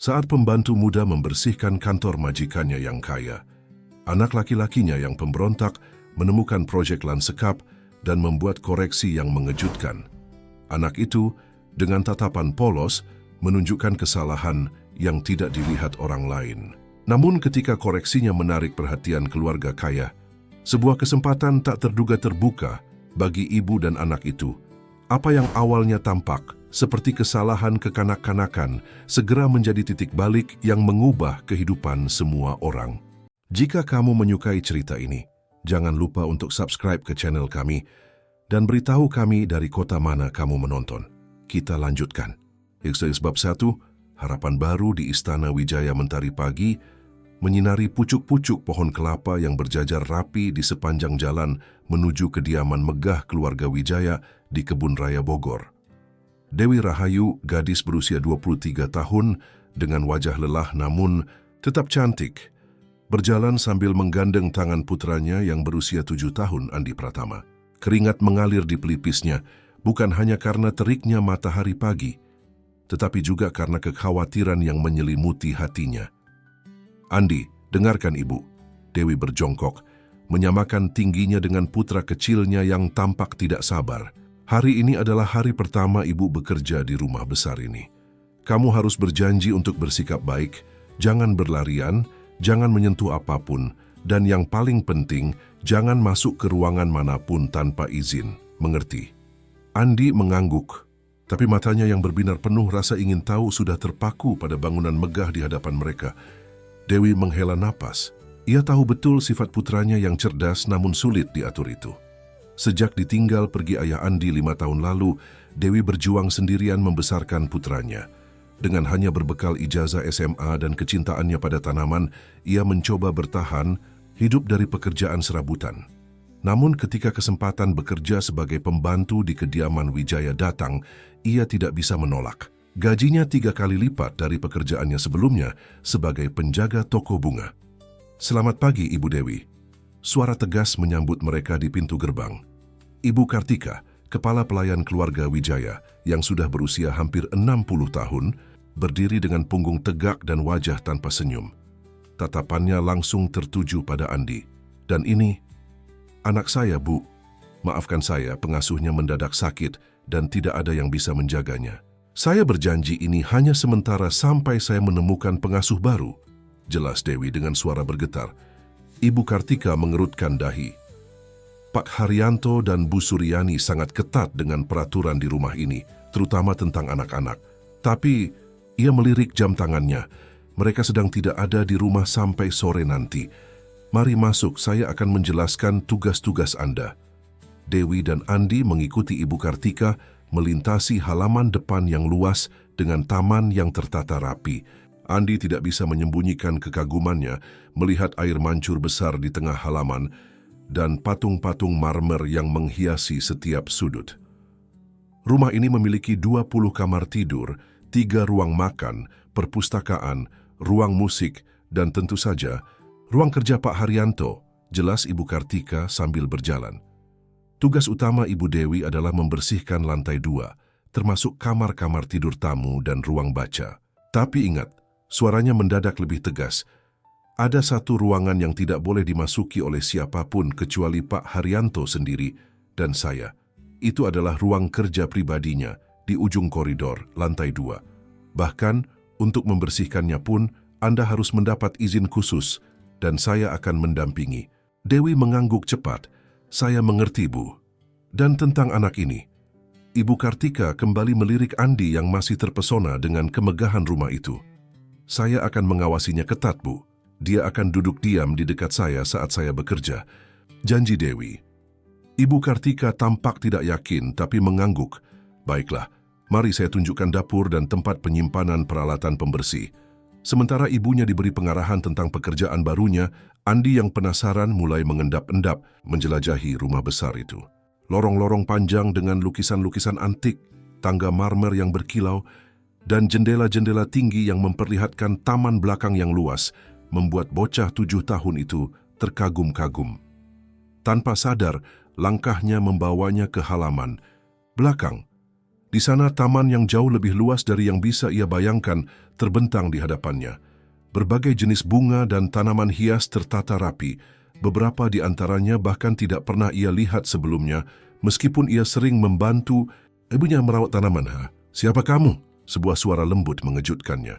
Saat pembantu muda membersihkan kantor majikannya yang kaya, anak laki-lakinya yang pemberontak menemukan proyek lansekap dan membuat koreksi yang mengejutkan. Anak itu, dengan tatapan polos, menunjukkan kesalahan yang tidak dilihat orang lain. Namun ketika koreksinya menarik perhatian keluarga kaya, sebuah kesempatan tak terduga terbuka bagi ibu dan anak itu. Apa yang awalnya tampak seperti kesalahan kekanak-kanakan segera menjadi titik balik yang mengubah kehidupan semua orang. Jika kamu menyukai cerita ini, jangan lupa untuk subscribe ke channel kami dan beritahu kami dari kota mana kamu menonton. Kita lanjutkan. Bab 1, harapan baru di Istana Wijaya Mentari pagi, menyinari pucuk-pucuk pohon kelapa yang berjajar rapi di sepanjang jalan menuju kediaman megah keluarga Wijaya di Kebun Raya Bogor. Dewi Rahayu, gadis berusia 23 tahun, dengan wajah lelah namun tetap cantik, berjalan sambil menggandeng tangan putranya yang berusia 7 tahun, Andi Pratama. Keringat mengalir di pelipisnya, bukan hanya karena teriknya matahari pagi, tetapi juga karena kekhawatiran yang menyelimuti hatinya. "Andi, dengarkan ibu." Dewi berjongkok, menyamakan tingginya dengan putra kecilnya yang tampak tidak sabar. "Hari ini adalah hari pertama ibu bekerja di rumah besar ini. Kamu harus berjanji untuk bersikap baik, jangan berlarian, jangan menyentuh apapun, dan yang paling penting, jangan masuk ke ruangan manapun tanpa izin. Mengerti?" Andi mengangguk, tapi matanya yang berbinar penuh rasa ingin tahu sudah terpaku pada bangunan megah di hadapan mereka. Dewi menghela napas. Ia tahu betul sifat putranya yang cerdas namun sulit diatur itu. Sejak ditinggal pergi ayah Andi 5 tahun lalu, Dewi berjuang sendirian membesarkan putranya. Dengan hanya berbekal ijazah SMA dan kecintaannya pada tanaman, ia mencoba bertahan hidup dari pekerjaan serabutan. Namun ketika kesempatan bekerja sebagai pembantu di kediaman Wijaya datang, ia tidak bisa menolak. Gajinya 3 kali lipat dari pekerjaannya sebelumnya sebagai penjaga toko bunga. "Selamat pagi, Ibu Dewi." Suara tegas menyambut mereka di pintu gerbang. Ibu Kartika, kepala pelayan keluarga Wijaya yang sudah berusia hampir 60 tahun, berdiri dengan punggung tegak dan wajah tanpa senyum. Tatapannya langsung tertuju pada Andi. "Dan ini, anak saya, Bu. Maafkan saya, pengasuhnya mendadak sakit dan tidak ada yang bisa menjaganya. Saya berjanji ini hanya sementara sampai saya menemukan pengasuh baru," jelas Dewi dengan suara bergetar. Ibu Kartika mengerutkan dahi. Pak Haryanto dan Bu Suryani sangat ketat dengan peraturan di rumah ini, terutama tentang anak-anak. Tapi ia melirik jam tangannya. "Mereka sedang tidak ada di rumah sampai sore nanti. Mari masuk, saya akan menjelaskan tugas-tugas Anda." Dewi dan Andi mengikuti Ibu Kartika melintasi halaman depan yang luas dengan taman yang tertata rapi. Andi tidak bisa menyembunyikan kekagumannya melihat air mancur besar di tengah halaman dan patung-patung marmer yang menghiasi setiap sudut. Rumah ini memiliki 20 kamar tidur, 3 ruang makan, perpustakaan, ruang musik, dan tentu saja ruang kerja Pak Haryanto, jelas Ibu Kartika sambil berjalan. Tugas utama Ibu Dewi adalah membersihkan lantai 2, termasuk kamar-kamar tidur tamu dan ruang baca. Tapi ingat, suaranya mendadak lebih tegas. Ada satu ruangan yang tidak boleh dimasuki oleh siapapun kecuali Pak Haryanto sendiri dan saya. Itu adalah ruang kerja pribadinya di ujung koridor, lantai 2. Bahkan, untuk membersihkannya pun, Anda harus mendapat izin khusus dan saya akan mendampingi. Dewi mengangguk cepat. "Saya mengerti, Bu." Dan tentang anak ini, Ibu Kartika kembali melirik Andi yang masih terpesona dengan kemegahan rumah itu. "Saya akan mengawasinya ketat, Bu. Dia akan duduk diam di dekat saya saat saya bekerja," janji Dewi. Ibu Kartika tampak tidak yakin tapi mengangguk. "Baiklah, mari saya tunjukkan dapur dan tempat penyimpanan peralatan pembersih." Sementara ibunya diberi pengarahan tentang pekerjaan barunya, Andi yang penasaran mulai mengendap-endap menjelajahi rumah besar itu. Lorong-lorong panjang dengan lukisan-lukisan antik, tangga marmer yang berkilau, dan jendela-jendela tinggi yang memperlihatkan taman belakang yang luas, membuat bocah 7 tahun itu terkagum-kagum. Tanpa sadar, langkahnya membawanya ke halaman belakang. Di sana taman yang jauh lebih luas dari yang bisa ia bayangkan terbentang di hadapannya. Berbagai jenis bunga dan tanaman hias tertata rapi. Beberapa di antaranya bahkan tidak pernah ia lihat sebelumnya, meskipun ia sering membantu ibunya merawat tanaman. "Siapa kamu?" Sebuah suara lembut mengejutkannya.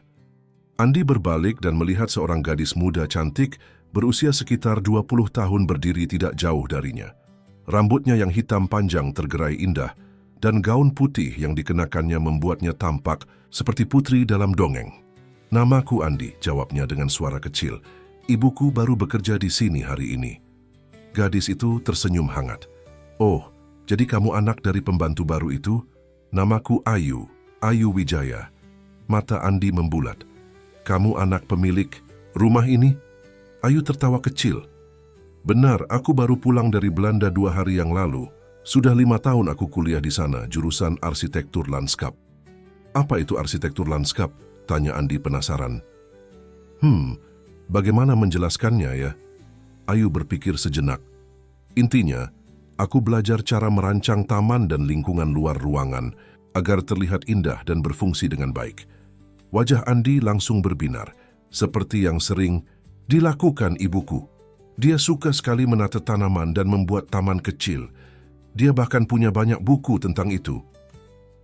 Andi berbalik dan melihat seorang gadis muda cantik berusia sekitar 20 tahun berdiri tidak jauh darinya. Rambutnya yang hitam panjang tergerai indah, dan gaun putih yang dikenakannya membuatnya tampak seperti putri dalam dongeng. "Namaku Andi," jawabnya dengan suara kecil. "Ibuku baru bekerja di sini hari ini." Gadis itu tersenyum hangat. "Oh, jadi kamu anak dari pembantu baru itu? Namaku Ayu Wijaya." Mata Andi membulat. "Kamu anak pemilik rumah ini?" Ayu tertawa kecil. "Benar, aku baru pulang dari Belanda 2 hari yang lalu. Sudah 5 tahun aku kuliah di sana, jurusan arsitektur lanskap." "Apa itu arsitektur lanskap?" tanya Andi penasaran. Bagaimana menjelaskannya ya?" Ayu berpikir sejenak. "Intinya, aku belajar cara merancang taman dan lingkungan luar ruangan agar terlihat indah dan berfungsi dengan baik." Wajah Andi langsung berbinar, seperti yang sering dilakukan ibuku. Dia suka sekali menata tanaman dan membuat taman kecil. Dia bahkan punya banyak buku tentang itu.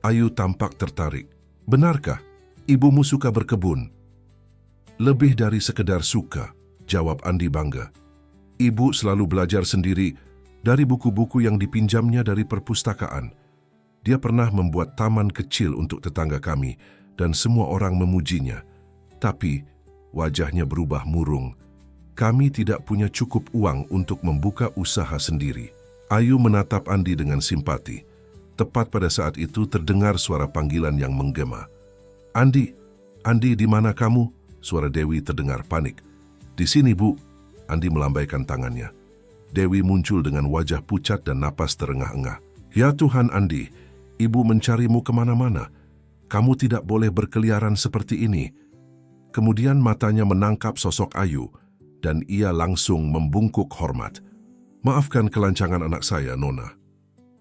Ayu tampak tertarik. "Benarkah? Ibumu suka berkebun?" "Lebih dari sekedar suka," jawab Andi bangga. "Ibu selalu belajar sendiri dari buku-buku yang dipinjamnya dari perpustakaan. Dia pernah membuat taman kecil untuk tetangga kami dan semua orang memujinya. Tapi wajahnya berubah murung. Kami tidak punya cukup uang untuk membuka usaha sendiri." Ayu menatap Andi dengan simpati. Tepat pada saat itu terdengar suara panggilan yang menggema. "Andi, Andi, di mana kamu?" Suara Dewi terdengar panik. "Di sini, Bu." Andi melambaikan tangannya. Dewi muncul dengan wajah pucat dan napas terengah-engah. "Ya Tuhan Andi, Ibu mencarimu kemana-mana. Kamu tidak boleh berkeliaran seperti ini." Kemudian matanya menangkap sosok Ayu, dan ia langsung membungkuk hormat. "Maafkan kelancangan anak saya, Nona."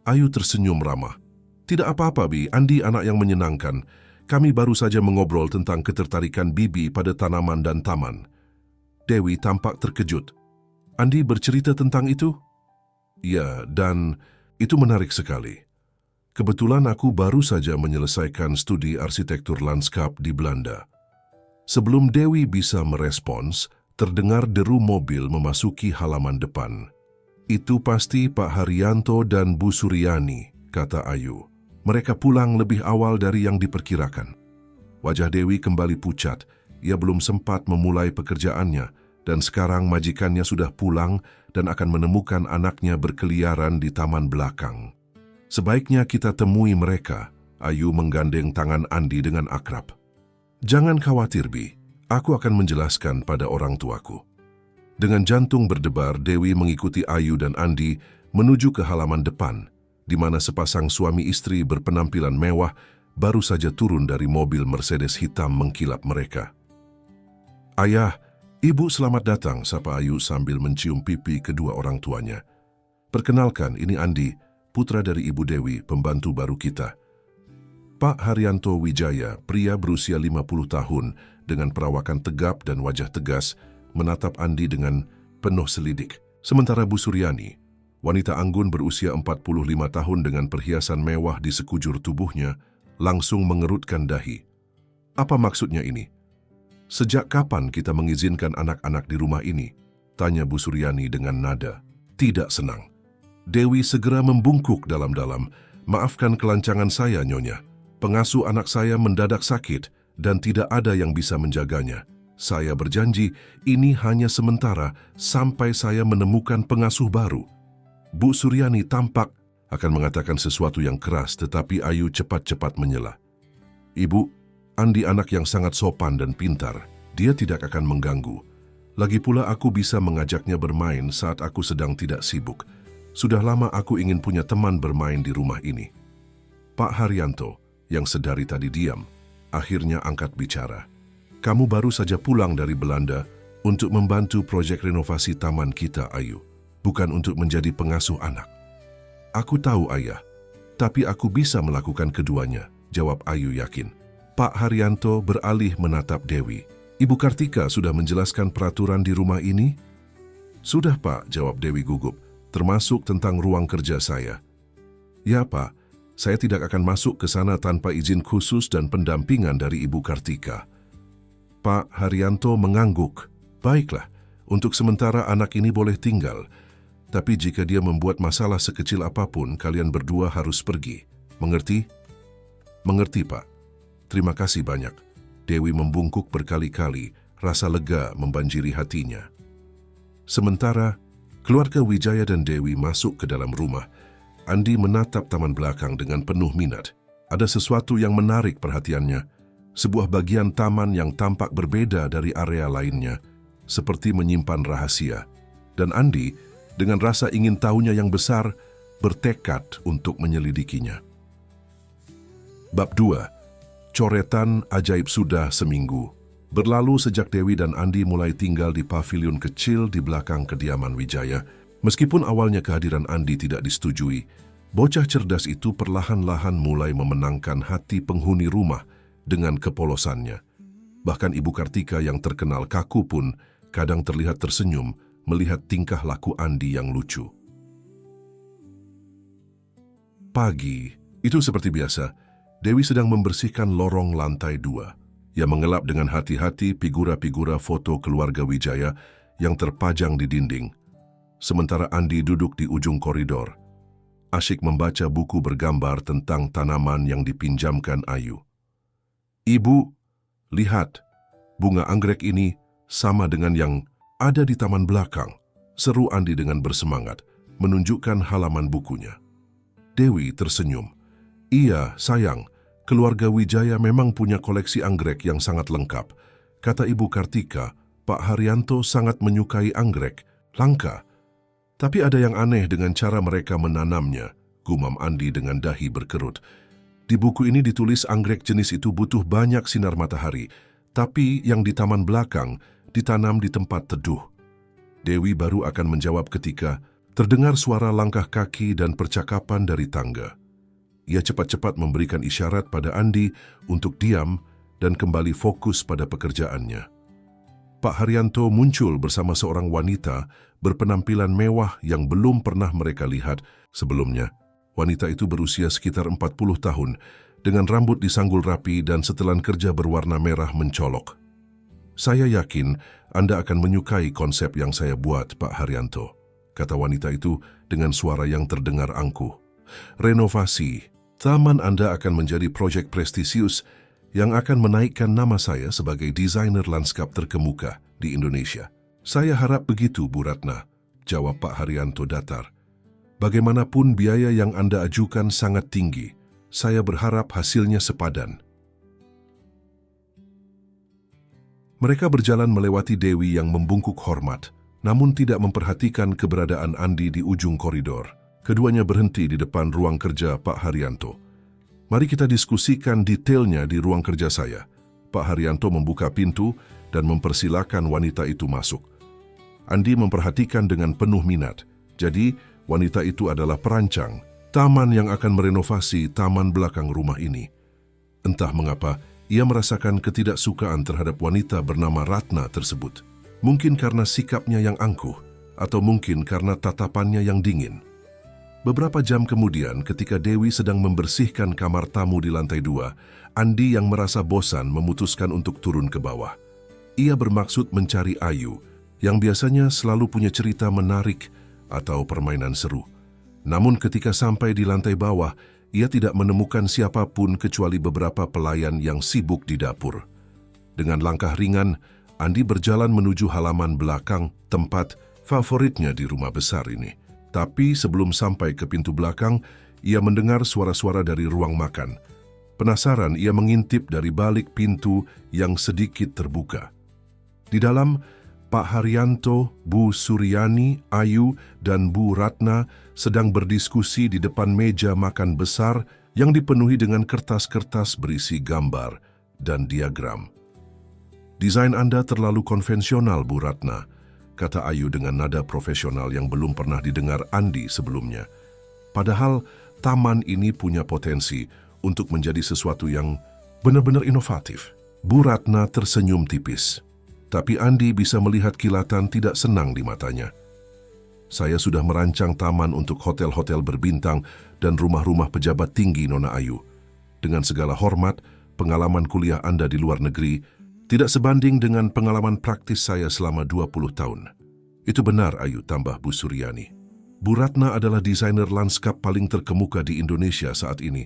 Ayu tersenyum ramah. "Tidak apa-apa, Bi. Andi anak yang menyenangkan. Kami baru saja mengobrol tentang ketertarikan Bibi pada tanaman dan taman." Dewi tampak terkejut. "Andi bercerita tentang itu?" "Ya, dan itu menarik sekali. Kebetulan aku baru saja menyelesaikan studi arsitektur lanskap di Belanda." Sebelum Dewi bisa merespons, terdengar deru mobil memasuki halaman depan. "Itu pasti Pak Haryanto dan Bu Suryani," kata Ayu. "Mereka pulang lebih awal dari yang diperkirakan." Wajah Dewi kembali pucat. Ia belum sempat memulai pekerjaannya, dan sekarang majikannya sudah pulang dan akan menemukan anaknya berkeliaran di taman belakang. "Sebaiknya kita temui mereka." Ayu menggandeng tangan Andi dengan akrab. "Jangan khawatir, Bi. Aku akan menjelaskan pada orang tuaku." Dengan jantung berdebar, Dewi mengikuti Ayu dan Andi menuju ke halaman depan, di mana sepasang suami istri berpenampilan mewah baru saja turun dari mobil Mercedes hitam mengkilap mereka. "Ayah, Ibu selamat datang," sapa Ayu sambil mencium pipi kedua orang tuanya. "Perkenalkan, ini Andi, putra dari Ibu Dewi, pembantu baru kita." Pak Haryanto Wijaya, pria berusia 50 tahun dengan perawakan tegap dan wajah tegas, menatap Andi dengan penuh selidik. Sementara Bu Suryani, wanita anggun berusia 45 tahun dengan perhiasan mewah di sekujur tubuhnya, langsung mengerutkan dahi. "Apa maksudnya ini? Sejak kapan kita mengizinkan anak-anak di rumah ini?" tanya Bu Suryani dengan nada tidak senang. Dewi segera membungkuk dalam-dalam. "Maafkan kelancangan saya, Nyonya. Pengasuh anak saya mendadak sakit dan tidak ada yang bisa menjaganya. Saya berjanji ini hanya sementara sampai saya menemukan pengasuh baru." Bu Suryani tampak akan mengatakan sesuatu yang keras, tetapi Ayu cepat-cepat menyela. "Ibu, Andi anak yang sangat sopan dan pintar. Dia tidak akan mengganggu. Lagi pula aku bisa mengajaknya bermain saat aku sedang tidak sibuk. Sudah lama aku ingin punya teman bermain di rumah ini." Pak Haryanto, yang sedari tadi diam, akhirnya angkat bicara. "Kamu baru saja pulang dari Belanda untuk membantu proyek renovasi taman kita, Ayu. Bukan untuk menjadi pengasuh anak." "Aku tahu, Ayah. Tapi aku bisa melakukan keduanya," jawab Ayu yakin. Pak Haryanto beralih menatap Dewi. Ibu Kartika sudah menjelaskan peraturan di rumah ini? Sudah, Pak, jawab Dewi gugup, termasuk tentang ruang kerja saya. Ya, Pak, saya tidak akan masuk ke sana tanpa izin khusus dan pendampingan dari Ibu Kartika. Pak Haryanto mengangguk. Baiklah, untuk sementara anak ini boleh tinggal. Tapi jika dia membuat masalah sekecil apapun, kalian berdua harus pergi. Mengerti? Mengerti, Pak. Terima kasih banyak. Dewi membungkuk berkali-kali, rasa lega membanjiri hatinya. Sementara, keluarga Wijaya dan Dewi masuk ke dalam rumah. Andi menatap taman belakang dengan penuh minat. Ada sesuatu yang menarik perhatiannya. Sebuah bagian taman yang tampak berbeda dari area lainnya, seperti menyimpan rahasia. Dan Andi, dengan rasa ingin tahunya yang besar, bertekad untuk menyelidikinya. Bab 2. Coretan ajaib sudah seminggu. Berlalu sejak Dewi dan Andi mulai tinggal di pavilion kecil di belakang kediaman Wijaya. Meskipun awalnya kehadiran Andi tidak disetujui, bocah cerdas itu perlahan-lahan mulai memenangkan hati penghuni rumah dengan kepolosannya. Bahkan Ibu Kartika yang terkenal kaku pun kadang terlihat tersenyum melihat tingkah laku Andi yang lucu. Pagi, itu seperti biasa, Dewi sedang membersihkan lorong lantai 2. Ia mengelap dengan hati-hati figura-figura foto keluarga Wijaya yang terpajang di dinding. Sementara Andi duduk di ujung koridor, asyik membaca buku bergambar tentang tanaman yang dipinjamkan Ayu. Ibu, lihat, bunga anggrek ini sama dengan yang ada di taman belakang, seru Andi dengan bersemangat, menunjukkan halaman bukunya. Dewi tersenyum. Iya, sayang, keluarga Wijaya memang punya koleksi anggrek yang sangat lengkap. Kata Ibu Kartika, Pak Haryanto sangat menyukai anggrek, langka. Tapi ada yang aneh dengan cara mereka menanamnya, gumam Andi dengan dahi berkerut. Di buku ini ditulis anggrek jenis itu butuh banyak sinar matahari, tapi yang di taman belakang ditanam di tempat teduh. Dewi baru akan menjawab ketika terdengar suara langkah kaki dan percakapan dari tangga. Ia cepat-cepat memberikan isyarat pada Andi untuk diam dan kembali fokus pada pekerjaannya. Pak Haryanto muncul bersama seorang wanita berpenampilan mewah yang belum pernah mereka lihat sebelumnya. Wanita itu berusia sekitar 40 tahun, dengan rambut disanggul rapi dan setelan kerja berwarna merah mencolok. Saya yakin Anda akan menyukai konsep yang saya buat, Pak Haryanto, kata wanita itu dengan suara yang terdengar angkuh. Renovasi. Taman Anda akan menjadi proyek prestisius yang akan menaikkan nama saya sebagai desainer lanskap terkemuka di Indonesia. Saya harap begitu, Bu Ratna, jawab Pak Haryanto datar. Bagaimanapun biaya yang Anda ajukan sangat tinggi. Saya berharap hasilnya sepadan. Mereka berjalan melewati Dewi yang membungkuk hormat, namun tidak memperhatikan keberadaan Andi di ujung koridor. Keduanya berhenti di depan ruang kerja Pak Haryanto. Mari kita diskusikan detailnya di ruang kerja saya. Pak Haryanto membuka pintu dan mempersilakan wanita itu masuk. Andi memperhatikan dengan penuh minat. Jadi, wanita itu adalah perancang taman yang akan merenovasi taman belakang rumah ini. Entah mengapa, ia merasakan ketidaksukaan terhadap wanita bernama Ratna tersebut. Mungkin karena sikapnya yang angkuh, atau mungkin karena tatapannya yang dingin. Beberapa jam kemudian, ketika Dewi sedang membersihkan kamar tamu di lantai 2, Andi yang merasa bosan memutuskan untuk turun ke bawah. Ia bermaksud mencari Ayu, yang biasanya selalu punya cerita menarik atau permainan seru. Namun ketika sampai di lantai bawah, ia tidak menemukan siapapun kecuali beberapa pelayan yang sibuk di dapur. Dengan langkah ringan, Andi berjalan menuju halaman belakang, tempat favoritnya di rumah besar ini. Tapi sebelum sampai ke pintu belakang, ia mendengar suara-suara dari ruang makan. Penasaran, ia mengintip dari balik pintu yang sedikit terbuka. Di dalam, Pak Haryanto, Bu Suryani, Ayu, dan Bu Ratna sedang berdiskusi di depan meja makan besar yang dipenuhi dengan kertas-kertas berisi gambar dan diagram. Desain Anda terlalu konvensional, Bu Ratna, kata Ayu dengan nada profesional yang belum pernah didengar Andi sebelumnya. Padahal taman ini punya potensi untuk menjadi sesuatu yang Benar-benar inovatif. Bu Ratna tersenyum tipis. Tapi Andi bisa melihat kilatan tidak senang di matanya. Saya sudah merancang taman untuk hotel-hotel berbintang dan rumah-rumah pejabat tinggi, Nona Ayu. Dengan segala hormat, pengalaman kuliah Anda di luar negeri tidak sebanding dengan pengalaman praktis saya selama 20 tahun. Itu benar, Ayu, tambah Bu Suryani. Bu Ratna adalah desainer lanskap paling terkemuka di Indonesia saat ini.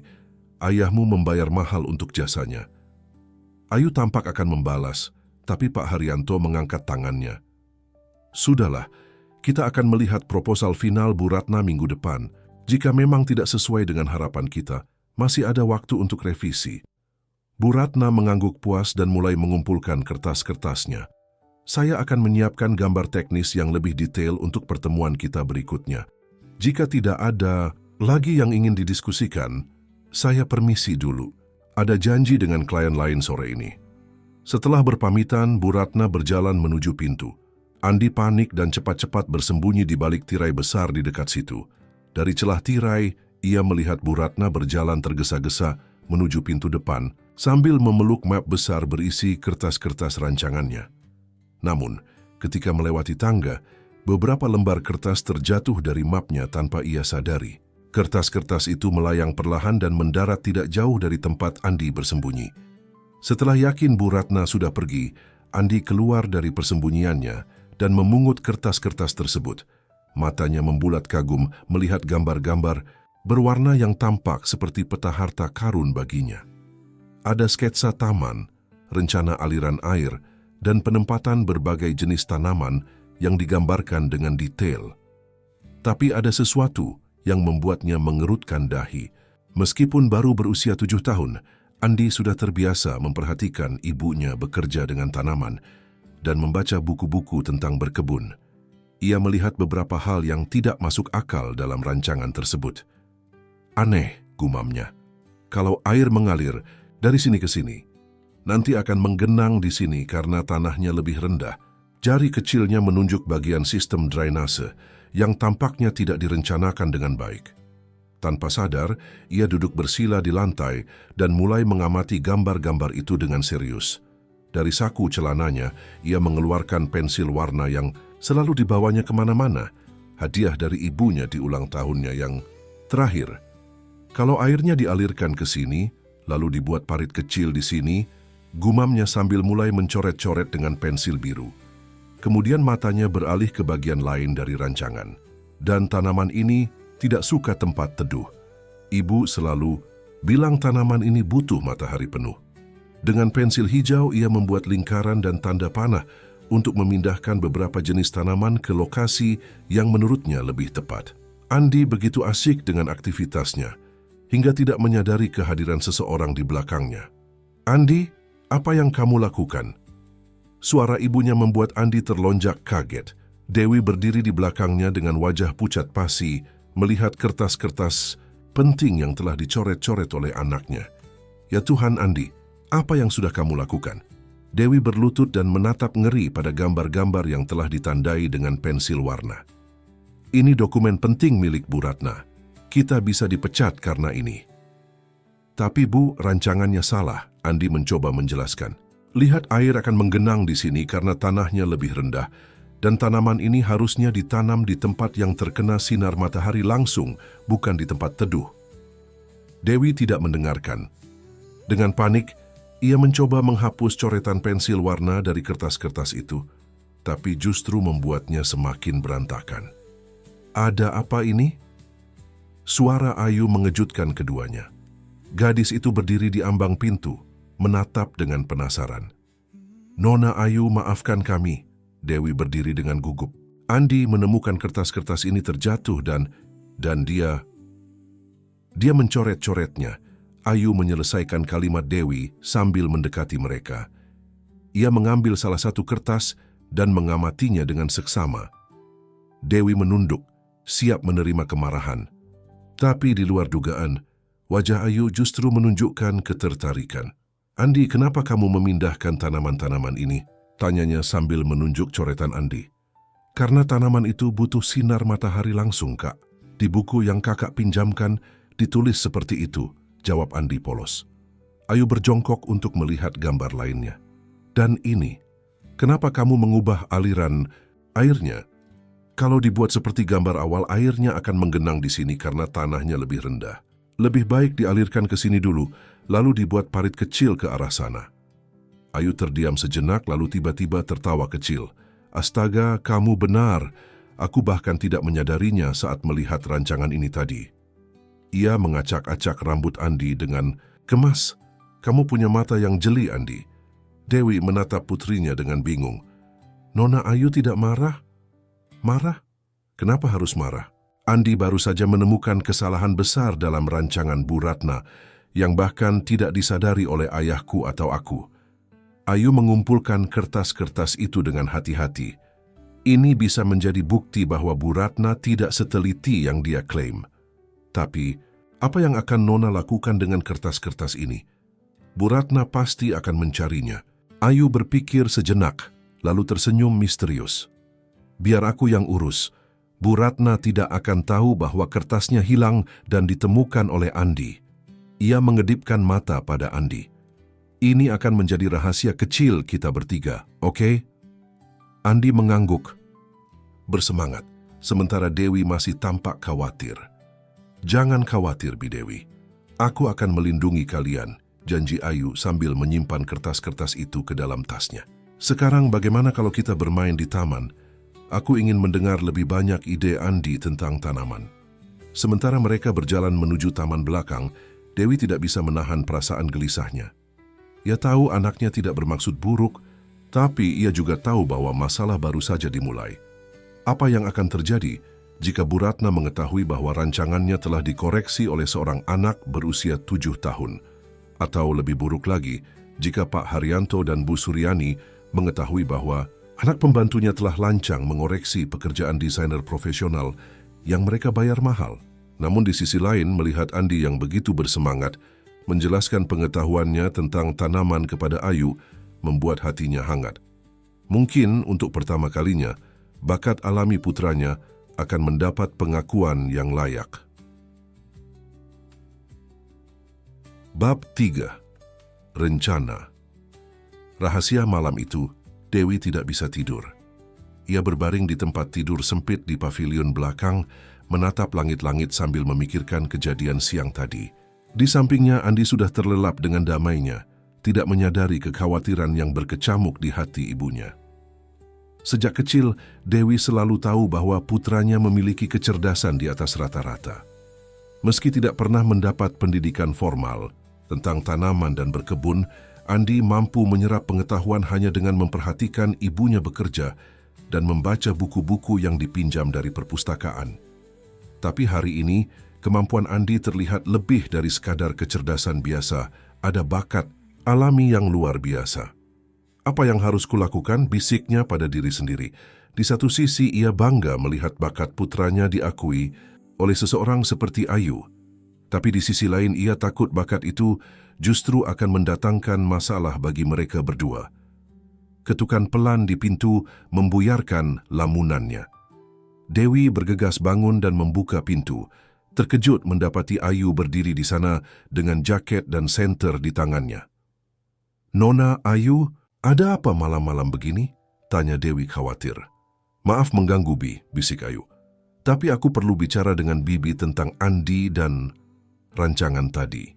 Ayahmu membayar mahal untuk jasanya. Ayu tampak akan membalas, tapi Pak Haryanto mengangkat tangannya. Sudahlah, kita akan melihat proposal final Bu Ratna minggu depan. Jika memang tidak sesuai dengan harapan kita, masih ada waktu untuk revisi. Bu Ratna mengangguk puas dan mulai mengumpulkan kertas-kertasnya. Saya akan menyiapkan gambar teknis yang lebih detail untuk pertemuan kita berikutnya. Jika tidak ada lagi yang ingin didiskusikan, saya permisi dulu. Ada janji dengan klien lain sore ini. Setelah berpamitan, Bu Ratna berjalan menuju pintu. Andi panik dan cepat-cepat bersembunyi di balik tirai besar di dekat situ. Dari celah tirai, ia melihat Bu Ratna berjalan tergesa-gesa menuju pintu depan sambil memeluk map besar berisi kertas-kertas rancangannya. Namun, ketika melewati tangga, beberapa lembar kertas terjatuh dari mapnya tanpa ia sadari. Kertas-kertas itu melayang perlahan dan mendarat tidak jauh dari tempat Andi bersembunyi. Setelah yakin Bu Ratna sudah pergi, Andi keluar dari persembunyiannya dan memungut kertas-kertas tersebut. Matanya membulat kagum melihat gambar-gambar berwarna yang tampak seperti peta harta karun baginya. Ada sketsa taman, rencana aliran air, dan penempatan berbagai jenis tanaman yang digambarkan dengan detail. Tapi ada sesuatu yang membuatnya mengerutkan dahi. Meskipun baru berusia 7 tahun, Andi sudah terbiasa memperhatikan ibunya bekerja dengan tanaman dan membaca buku-buku tentang berkebun. Ia melihat beberapa hal yang tidak masuk akal dalam rancangan tersebut. Aneh, gumamnya. Kalau air mengalir dari sini ke sini, nanti akan menggenang di sini karena tanahnya lebih rendah. Jari kecilnya menunjuk bagian sistem drainase yang tampaknya tidak direncanakan dengan baik. Tanpa sadar, ia duduk bersila di lantai dan mulai mengamati gambar-gambar itu dengan serius. Dari saku celananya, ia mengeluarkan pensil warna yang selalu dibawanya kemana-mana, hadiah dari ibunya di ulang tahunnya yang terakhir. Kalau airnya dialirkan ke sini, lalu dibuat parit kecil di sini, gumamnya sambil mulai mencoret-coret dengan pensil biru. Kemudian matanya beralih ke bagian lain dari rancangan. Dan tanaman ini tidak suka tempat teduh. Ibu selalu bilang tanaman ini butuh matahari penuh. Dengan pensil hijau, ia membuat lingkaran dan tanda panah untuk memindahkan beberapa jenis tanaman ke lokasi yang menurutnya lebih tepat. Andi begitu asyik dengan aktivitasnya, hingga tidak menyadari kehadiran seseorang di belakangnya. Andi, apa yang kamu lakukan? Suara ibunya membuat Andi terlonjak kaget. Dewi berdiri di belakangnya dengan wajah pucat pasi, melihat kertas-kertas penting yang telah dicoret-coret oleh anaknya. Ya Tuhan, Andi, apa yang sudah kamu lakukan? Dewi berlutut dan menatap ngeri pada gambar-gambar yang telah ditandai dengan pensil warna. Ini dokumen penting milik Bu Ratna. Kita bisa dipecat karena ini. Tapi Bu, rancangannya salah, Andi mencoba menjelaskan. Lihat, air akan menggenang di sini karena tanahnya lebih rendah, dan tanaman ini harusnya ditanam di tempat yang terkena sinar matahari langsung, bukan di tempat teduh. Dewi tidak mendengarkan. Dengan panik, ia mencoba menghapus coretan pensil warna dari kertas-kertas itu, tapi justru membuatnya semakin berantakan. Ada apa ini? Suara Ayu mengejutkan keduanya. Gadis itu berdiri di ambang pintu, menatap dengan penasaran. Nona Ayu, maafkan kami. Dewi berdiri dengan gugup. Andi menemukan kertas-kertas ini terjatuh dan dia mencoret-coretnya. Ayu menyelesaikan kalimat Dewi sambil mendekati mereka. Ia mengambil salah satu kertas dan mengamatinya dengan seksama. Dewi menunduk, siap menerima kemarahan. Tapi di luar dugaan, wajah Ayu justru menunjukkan ketertarikan. Andi, kenapa kamu memindahkan tanaman-tanaman ini? Tanyanya sambil menunjuk coretan Andi. Karena tanaman itu butuh sinar matahari langsung, Kak. Di buku yang kakak pinjamkan, ditulis seperti itu, jawab Andi polos. Ayu berjongkok untuk melihat gambar lainnya. Dan ini, kenapa kamu mengubah aliran airnya? Kalau dibuat seperti gambar awal, airnya akan menggenang di sini karena tanahnya lebih rendah. Lebih baik dialirkan ke sini dulu, lalu dibuat parit kecil ke arah sana. Ayu terdiam sejenak lalu tiba-tiba tertawa kecil. Astaga, kamu benar. Aku bahkan tidak menyadarinya saat melihat rancangan ini tadi. Ia mengacak-acak rambut Andi dengan, "Kemas, kamu punya mata yang jeli, Andi." Dewi menatap putrinya dengan bingung. "Nona Ayu tidak marah?" "Marah? Kenapa harus marah?" Andi baru saja menemukan kesalahan besar dalam rancangan Bu Ratna yang bahkan tidak disadari oleh ayahku atau aku. Ayu mengumpulkan kertas-kertas itu dengan hati-hati. Ini bisa menjadi bukti bahwa Bu Ratna tidak seteliti yang dia klaim. Tapi, apa yang akan Nona lakukan dengan kertas-kertas ini? Bu Ratna pasti akan mencarinya. Ayu berpikir sejenak, lalu tersenyum misterius. "Biar aku yang urus. Bu Ratna tidak akan tahu bahwa kertasnya hilang dan ditemukan oleh Andi." Ia mengedipkan mata pada Andi. "Ini akan menjadi rahasia kecil kita bertiga, oke?" Andi mengangguk, bersemangat, sementara Dewi masih tampak khawatir. "Jangan khawatir, Bi Dewi. Aku akan melindungi kalian," janji Ayu sambil menyimpan kertas-kertas itu ke dalam tasnya. "Sekarang bagaimana kalau kita bermain di taman? Aku ingin mendengar lebih banyak ide Andi tentang tanaman." Sementara mereka berjalan menuju taman belakang, Dewi tidak bisa menahan perasaan gelisahnya. Ia tahu anaknya tidak bermaksud buruk, tapi ia juga tahu bahwa masalah baru saja dimulai. Apa yang akan terjadi jika Bu Ratna mengetahui bahwa rancangannya telah dikoreksi oleh seorang anak berusia 7 tahun? Atau lebih buruk lagi, jika Pak Haryanto dan Bu Suryani mengetahui bahwa anak pembantunya telah lancang mengoreksi pekerjaan desainer profesional yang mereka bayar mahal? Namun di sisi lain, melihat Andi yang begitu bersemangat menjelaskan pengetahuannya tentang tanaman kepada Ayu membuat hatinya hangat. Mungkin untuk pertama kalinya, bakat alami putranya akan mendapat pengakuan yang layak. Bab 3. Rencana. Rahasia malam itu, Dewi tidak bisa tidur. Ia berbaring di tempat tidur sempit di pavilion belakang, menatap langit-langit sambil memikirkan kejadian siang tadi. Di sampingnya, Andi sudah terlelap dengan damainya, tidak menyadari kekhawatiran yang berkecamuk di hati ibunya. Sejak kecil, Dewi selalu tahu bahwa putranya memiliki kecerdasan di atas rata-rata. Meski tidak pernah mendapat pendidikan formal tentang tanaman dan berkebun, Andi mampu menyerap pengetahuan hanya dengan memperhatikan ibunya bekerja dan membaca buku-buku yang dipinjam dari perpustakaan. Tapi hari ini, kemampuan Andi terlihat lebih dari sekadar kecerdasan biasa, ada bakat alami yang luar biasa. "Apa yang harus kulakukan?" bisiknya pada diri sendiri. Di satu sisi ia bangga melihat bakat putranya diakui oleh seseorang seperti Ayu. Tapi di sisi lain ia takut bakat itu justru akan mendatangkan masalah bagi mereka berdua. Ketukan pelan di pintu membuyarkan lamunannya. Dewi bergegas bangun dan membuka pintu. Terkejut mendapati Ayu berdiri di sana dengan jaket dan senter di tangannya. "Nona Ayu, ada apa malam-malam begini?" tanya Dewi khawatir. "Maaf mengganggu, Bi," bisik Ayu. "Tapi aku perlu bicara dengan Bibi tentang Andi dan rancangan tadi."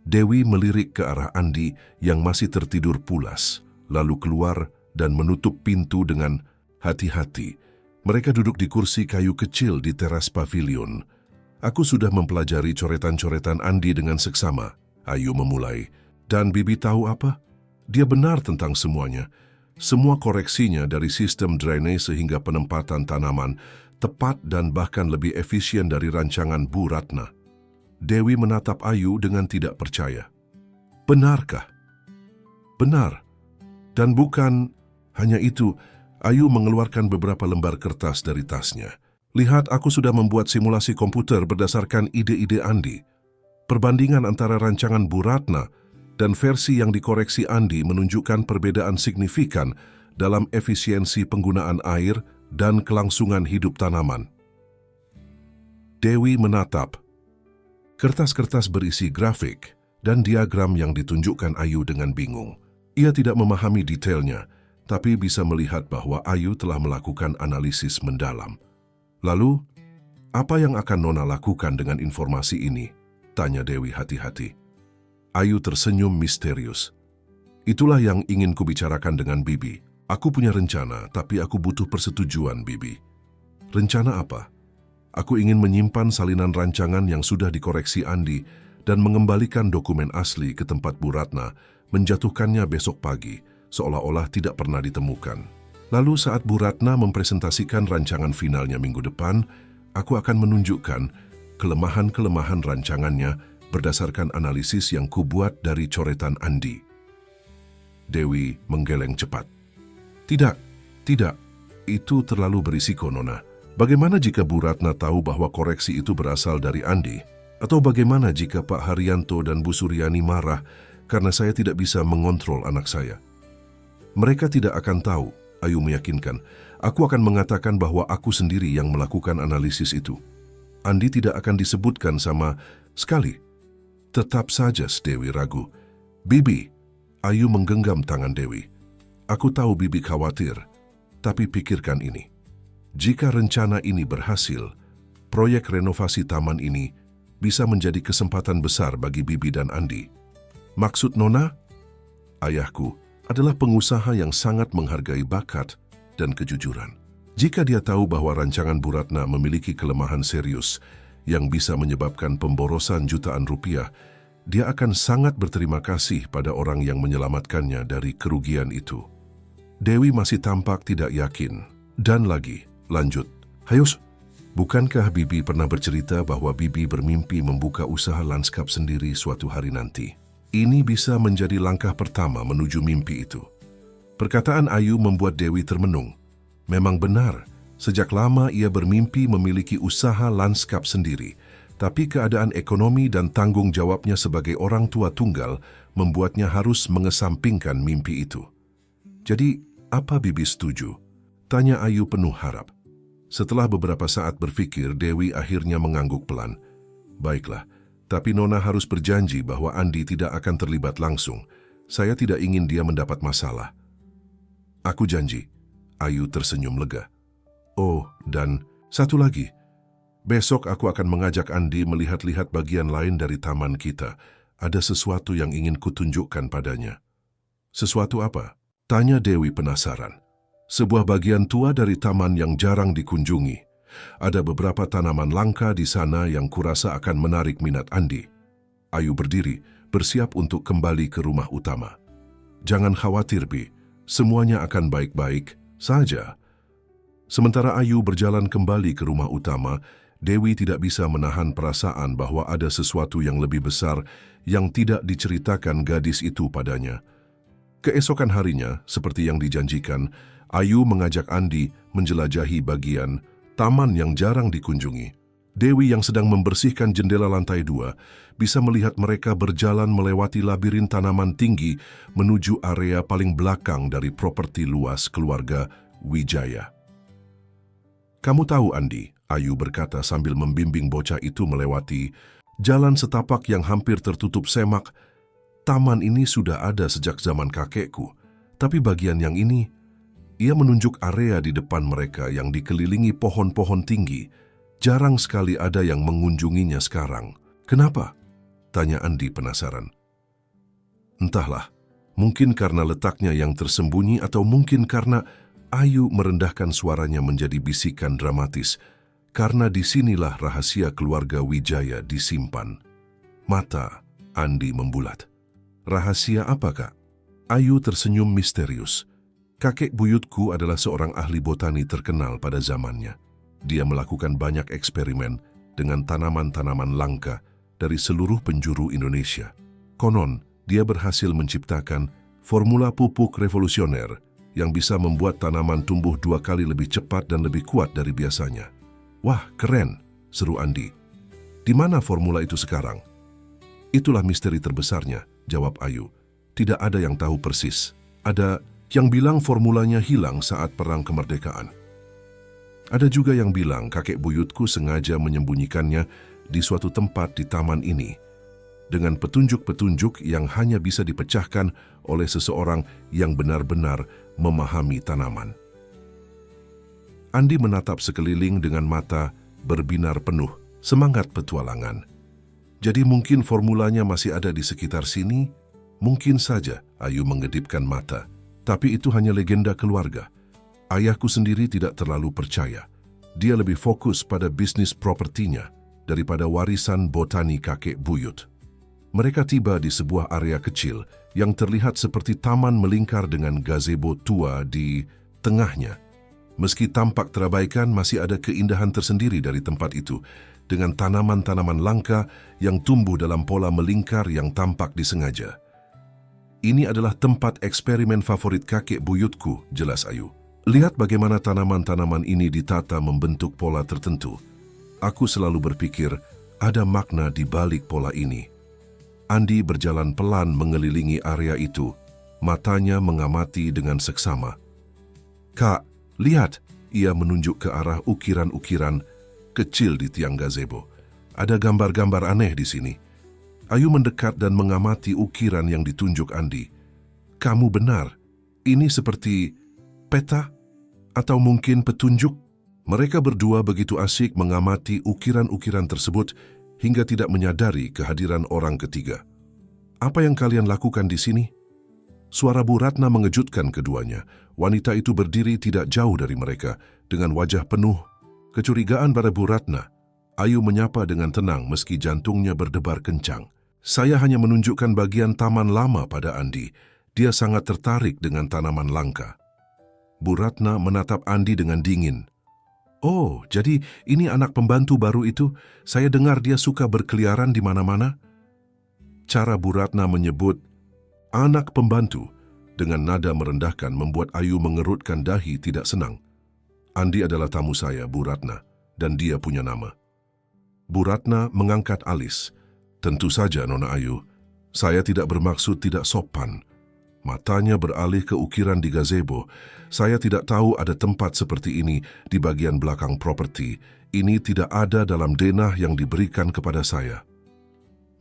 Dewi melirik ke arah Andi yang masih tertidur pulas, lalu keluar dan menutup pintu dengan hati-hati. Mereka duduk di kursi kayu kecil di teras pavilion. "Aku sudah mempelajari coretan-coretan Andi dengan seksama," Ayu memulai. "Dan Bibi tahu apa? Dia benar tentang semuanya. Semua koreksinya dari sistem drainase hingga penempatan tanaman tepat dan bahkan lebih efisien dari rancangan Bu Ratna." Dewi menatap Ayu dengan tidak percaya. "Benarkah?" "Benar. Dan bukan hanya itu," Ayu mengeluarkan beberapa lembar kertas dari tasnya. "Lihat, aku sudah membuat simulasi komputer berdasarkan ide-ide Andi. Perbandingan antara rancangan Bu Ratna dan versi yang dikoreksi Andi menunjukkan perbedaan signifikan dalam efisiensi penggunaan air dan kelangsungan hidup tanaman." Dewi menatap. Kertas-kertas berisi grafik, dan diagram yang ditunjukkan Ayu dengan bingung. Ia tidak memahami detailnya, tapi bisa melihat bahwa Ayu telah melakukan analisis mendalam. Lalu, apa yang akan Nona lakukan dengan informasi ini? Tanya Dewi hati-hati. Ayu tersenyum misterius. Itulah yang ingin kubicarakan dengan Bibi. Aku punya rencana, tapi aku butuh persetujuan Bibi. Rencana apa? Aku ingin menyimpan salinan rancangan yang sudah dikoreksi Andi dan mengembalikan dokumen asli ke tempat Bu Ratna, menjatuhkannya besok pagi, seolah-olah tidak pernah ditemukan. Lalu saat Bu Ratna mempresentasikan rancangan finalnya minggu depan, aku akan menunjukkan kelemahan-kelemahan rancangannya berdasarkan analisis yang kubuat dari coretan Andi. Dewi menggeleng cepat. Tidak, itu terlalu berisiko, Nona. Bagaimana jika Bu Ratna tahu bahwa koreksi itu berasal dari Andi? Atau bagaimana jika Pak Haryanto dan Bu Suryani marah karena saya tidak bisa mengontrol anak saya? Mereka tidak akan tahu, Ayu meyakinkan. Aku akan mengatakan bahwa aku sendiri yang melakukan analisis itu. Andi tidak akan disebutkan sama sekali. Tetap saja Dewi ragu. Bibi, Ayu menggenggam tangan Dewi. Aku tahu Bibi khawatir, tapi pikirkan ini. Jika rencana ini berhasil, proyek renovasi taman ini bisa menjadi kesempatan besar bagi Bibi dan Andi. Maksud Nona? Ayahku adalah pengusaha yang sangat menghargai bakat dan kejujuran. Jika dia tahu bahwa rancangan Bu Ratna memiliki kelemahan serius yang bisa menyebabkan pemborosan jutaan rupiah, dia akan sangat berterima kasih pada orang yang menyelamatkannya dari kerugian itu. Dewi masih tampak tidak yakin. Dan lagi, lanjut. Hayus, bukankah Bibi pernah bercerita bahwa Bibi bermimpi membuka usaha lanskap sendiri suatu hari nanti? Ini bisa menjadi langkah pertama menuju mimpi itu. Perkataan Ayu membuat Dewi termenung. Memang benar, sejak lama ia bermimpi memiliki usaha lanskap sendiri, tapi keadaan ekonomi dan tanggung jawabnya sebagai orang tua tunggal membuatnya harus mengesampingkan mimpi itu. Jadi, apa Bibi setuju? Tanya Ayu penuh harap. Setelah beberapa saat berpikir, Dewi akhirnya mengangguk pelan. Baiklah, tapi Nona harus berjanji bahwa Andi tidak akan terlibat langsung. Saya tidak ingin dia mendapat masalah. Aku janji. Ayu tersenyum lega. Oh, dan satu lagi. Besok aku akan mengajak Andi melihat-lihat bagian lain dari taman kita. Ada sesuatu yang ingin kutunjukkan padanya. Sesuatu apa? Tanya Dewi penasaran. Sebuah bagian tua dari taman yang jarang dikunjungi. Ada beberapa tanaman langka di sana yang kurasa akan menarik minat Andi. Ayu berdiri, bersiap untuk kembali ke rumah utama. Jangan khawatir, Bi. Semuanya akan baik-baik saja. Sementara Ayu berjalan kembali ke rumah utama, Dewi tidak bisa menahan perasaan bahwa ada sesuatu yang lebih besar yang tidak diceritakan gadis itu padanya. Keesokan harinya, seperti yang dijanjikan, Ayu mengajak Andi menjelajahi bagian taman yang jarang dikunjungi. Dewi yang sedang membersihkan jendela lantai 2 bisa melihat mereka berjalan melewati labirin tanaman tinggi menuju area paling belakang dari properti luas keluarga Wijaya. Kamu tahu Andi, Ayu berkata sambil membimbing bocah itu melewati jalan setapak yang hampir tertutup semak. Taman ini sudah ada sejak zaman kakekku, tapi bagian yang ini, ia menunjuk area di depan mereka yang dikelilingi pohon-pohon tinggi. Jarang sekali ada yang mengunjunginya sekarang. Kenapa? Tanya Andi penasaran. Entahlah, mungkin karena letaknya yang tersembunyi atau mungkin karena Ayu merendahkan suaranya menjadi bisikan dramatis. Karena disinilah rahasia keluarga Wijaya disimpan. Mata Andi membulat. Rahasia apa, Kak? Ayu tersenyum misterius. Kakek buyutku adalah seorang ahli botani terkenal pada zamannya. Dia melakukan banyak eksperimen dengan tanaman-tanaman langka dari seluruh penjuru Indonesia. Konon, dia berhasil menciptakan formula pupuk revolusioner yang bisa membuat tanaman tumbuh 2 kali lebih cepat dan lebih kuat dari biasanya. Wah, keren, seru Andi. Di mana formula itu sekarang? Itulah misteri terbesarnya, jawab Ayu. Tidak ada yang tahu persis. Ada yang bilang formulanya hilang saat Perang Kemerdekaan. Ada juga yang bilang kakek buyutku sengaja menyembunyikannya di suatu tempat di taman ini. dengan petunjuk-petunjuk yang hanya bisa dipecahkan oleh seseorang yang benar-benar memahami tanaman. Andi menatap sekeliling dengan mata berbinar penuh semangat petualangan. Jadi mungkin formulanya masih ada di sekitar sini? Mungkin saja, Ayu mengedipkan mata. Tapi itu hanya legenda keluarga. Ayahku sendiri tidak terlalu percaya. Dia lebih fokus pada bisnis propertinya daripada warisan botani kakek buyut. Mereka tiba di sebuah area kecil yang terlihat seperti taman melingkar dengan gazebo tua di tengahnya. Meski tampak terabaikan, masih ada keindahan tersendiri dari tempat itu, dengan tanaman-tanaman langka yang tumbuh dalam pola melingkar yang tampak disengaja. Ini adalah tempat eksperimen favorit kakek buyutku, jelas Ayu. Lihat bagaimana tanaman-tanaman ini ditata membentuk pola tertentu. Aku selalu berpikir, ada makna di balik pola ini. Andi berjalan pelan mengelilingi area itu, matanya mengamati dengan seksama. Kak, lihat, ia menunjuk ke arah ukiran-ukiran kecil di tiang gazebo. Ada gambar-gambar aneh di sini. Ayu mendekat dan mengamati ukiran yang ditunjuk Andi. Kamu benar, ini seperti peta atau mungkin petunjuk. Mereka berdua begitu asyik mengamati ukiran-ukiran tersebut hingga tidak menyadari kehadiran orang ketiga. Apa yang kalian lakukan di sini? Suara Bu Ratna mengejutkan keduanya. Wanita itu berdiri tidak jauh dari mereka dengan wajah penuh kecurigaan pada Bu Ratna. Ayu menyapa dengan tenang meski jantungnya berdebar kencang. Saya hanya menunjukkan bagian taman lama pada Andi. Dia sangat tertarik dengan tanaman langka. Bu Ratna menatap Andi dengan dingin. Oh, jadi ini anak pembantu baru itu? Saya dengar dia suka berkeliaran di mana-mana. Cara Bu Ratna menyebut anak pembantu dengan nada merendahkan membuat Ayu mengerutkan dahi tidak senang. Andi adalah tamu saya, Bu Ratna, dan dia punya nama. Bu Ratna mengangkat alis. Tentu saja, Nona Ayu. Saya tidak bermaksud tidak sopan. Matanya beralih ke ukiran di gazebo. Saya tidak tahu ada tempat seperti ini di bagian belakang properti. Ini tidak ada dalam denah yang diberikan kepada saya.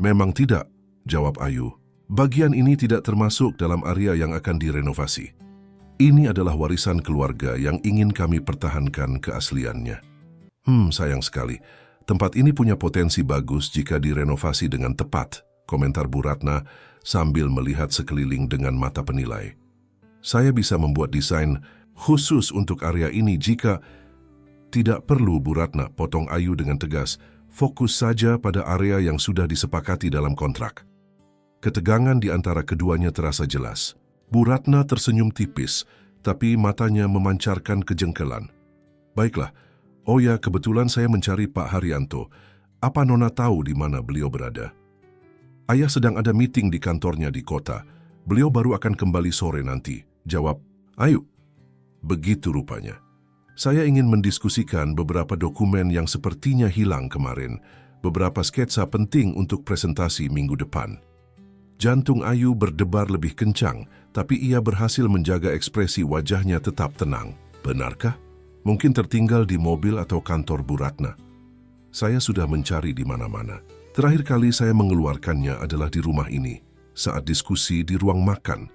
Memang tidak, jawab Ayu. Bagian ini tidak termasuk dalam area yang akan direnovasi. Ini adalah warisan keluarga yang ingin kami pertahankan keasliannya. Sayang sekali. Tempat ini punya potensi bagus jika direnovasi dengan tepat, komentar Bu Ratna sambil melihat sekeliling dengan mata penilai. Saya bisa membuat desain khusus untuk area ini jika... Tidak perlu, Bu Ratna, potong Ayu dengan tegas. Fokus saja pada area yang sudah disepakati dalam kontrak. Ketegangan di antara keduanya terasa jelas. Bu Ratna tersenyum tipis, tapi matanya memancarkan kejengkelan. Baiklah, oh ya, kebetulan saya mencari Pak Haryanto. Apa Nona tahu di mana beliau berada? Ayah sedang ada meeting di kantornya di kota. Beliau baru akan kembali sore nanti, jawab Ayu. Begitu rupanya. Saya ingin mendiskusikan beberapa dokumen yang sepertinya hilang kemarin, beberapa sketsa penting untuk presentasi minggu depan. Jantung Ayu berdebar lebih kencang, tapi ia berhasil menjaga ekspresi wajahnya tetap tenang. Benarkah? Mungkin tertinggal di mobil atau kantor Bu Ratna. Saya sudah mencari di mana-mana. Terakhir kali saya mengeluarkannya adalah di rumah ini, saat diskusi di ruang makan.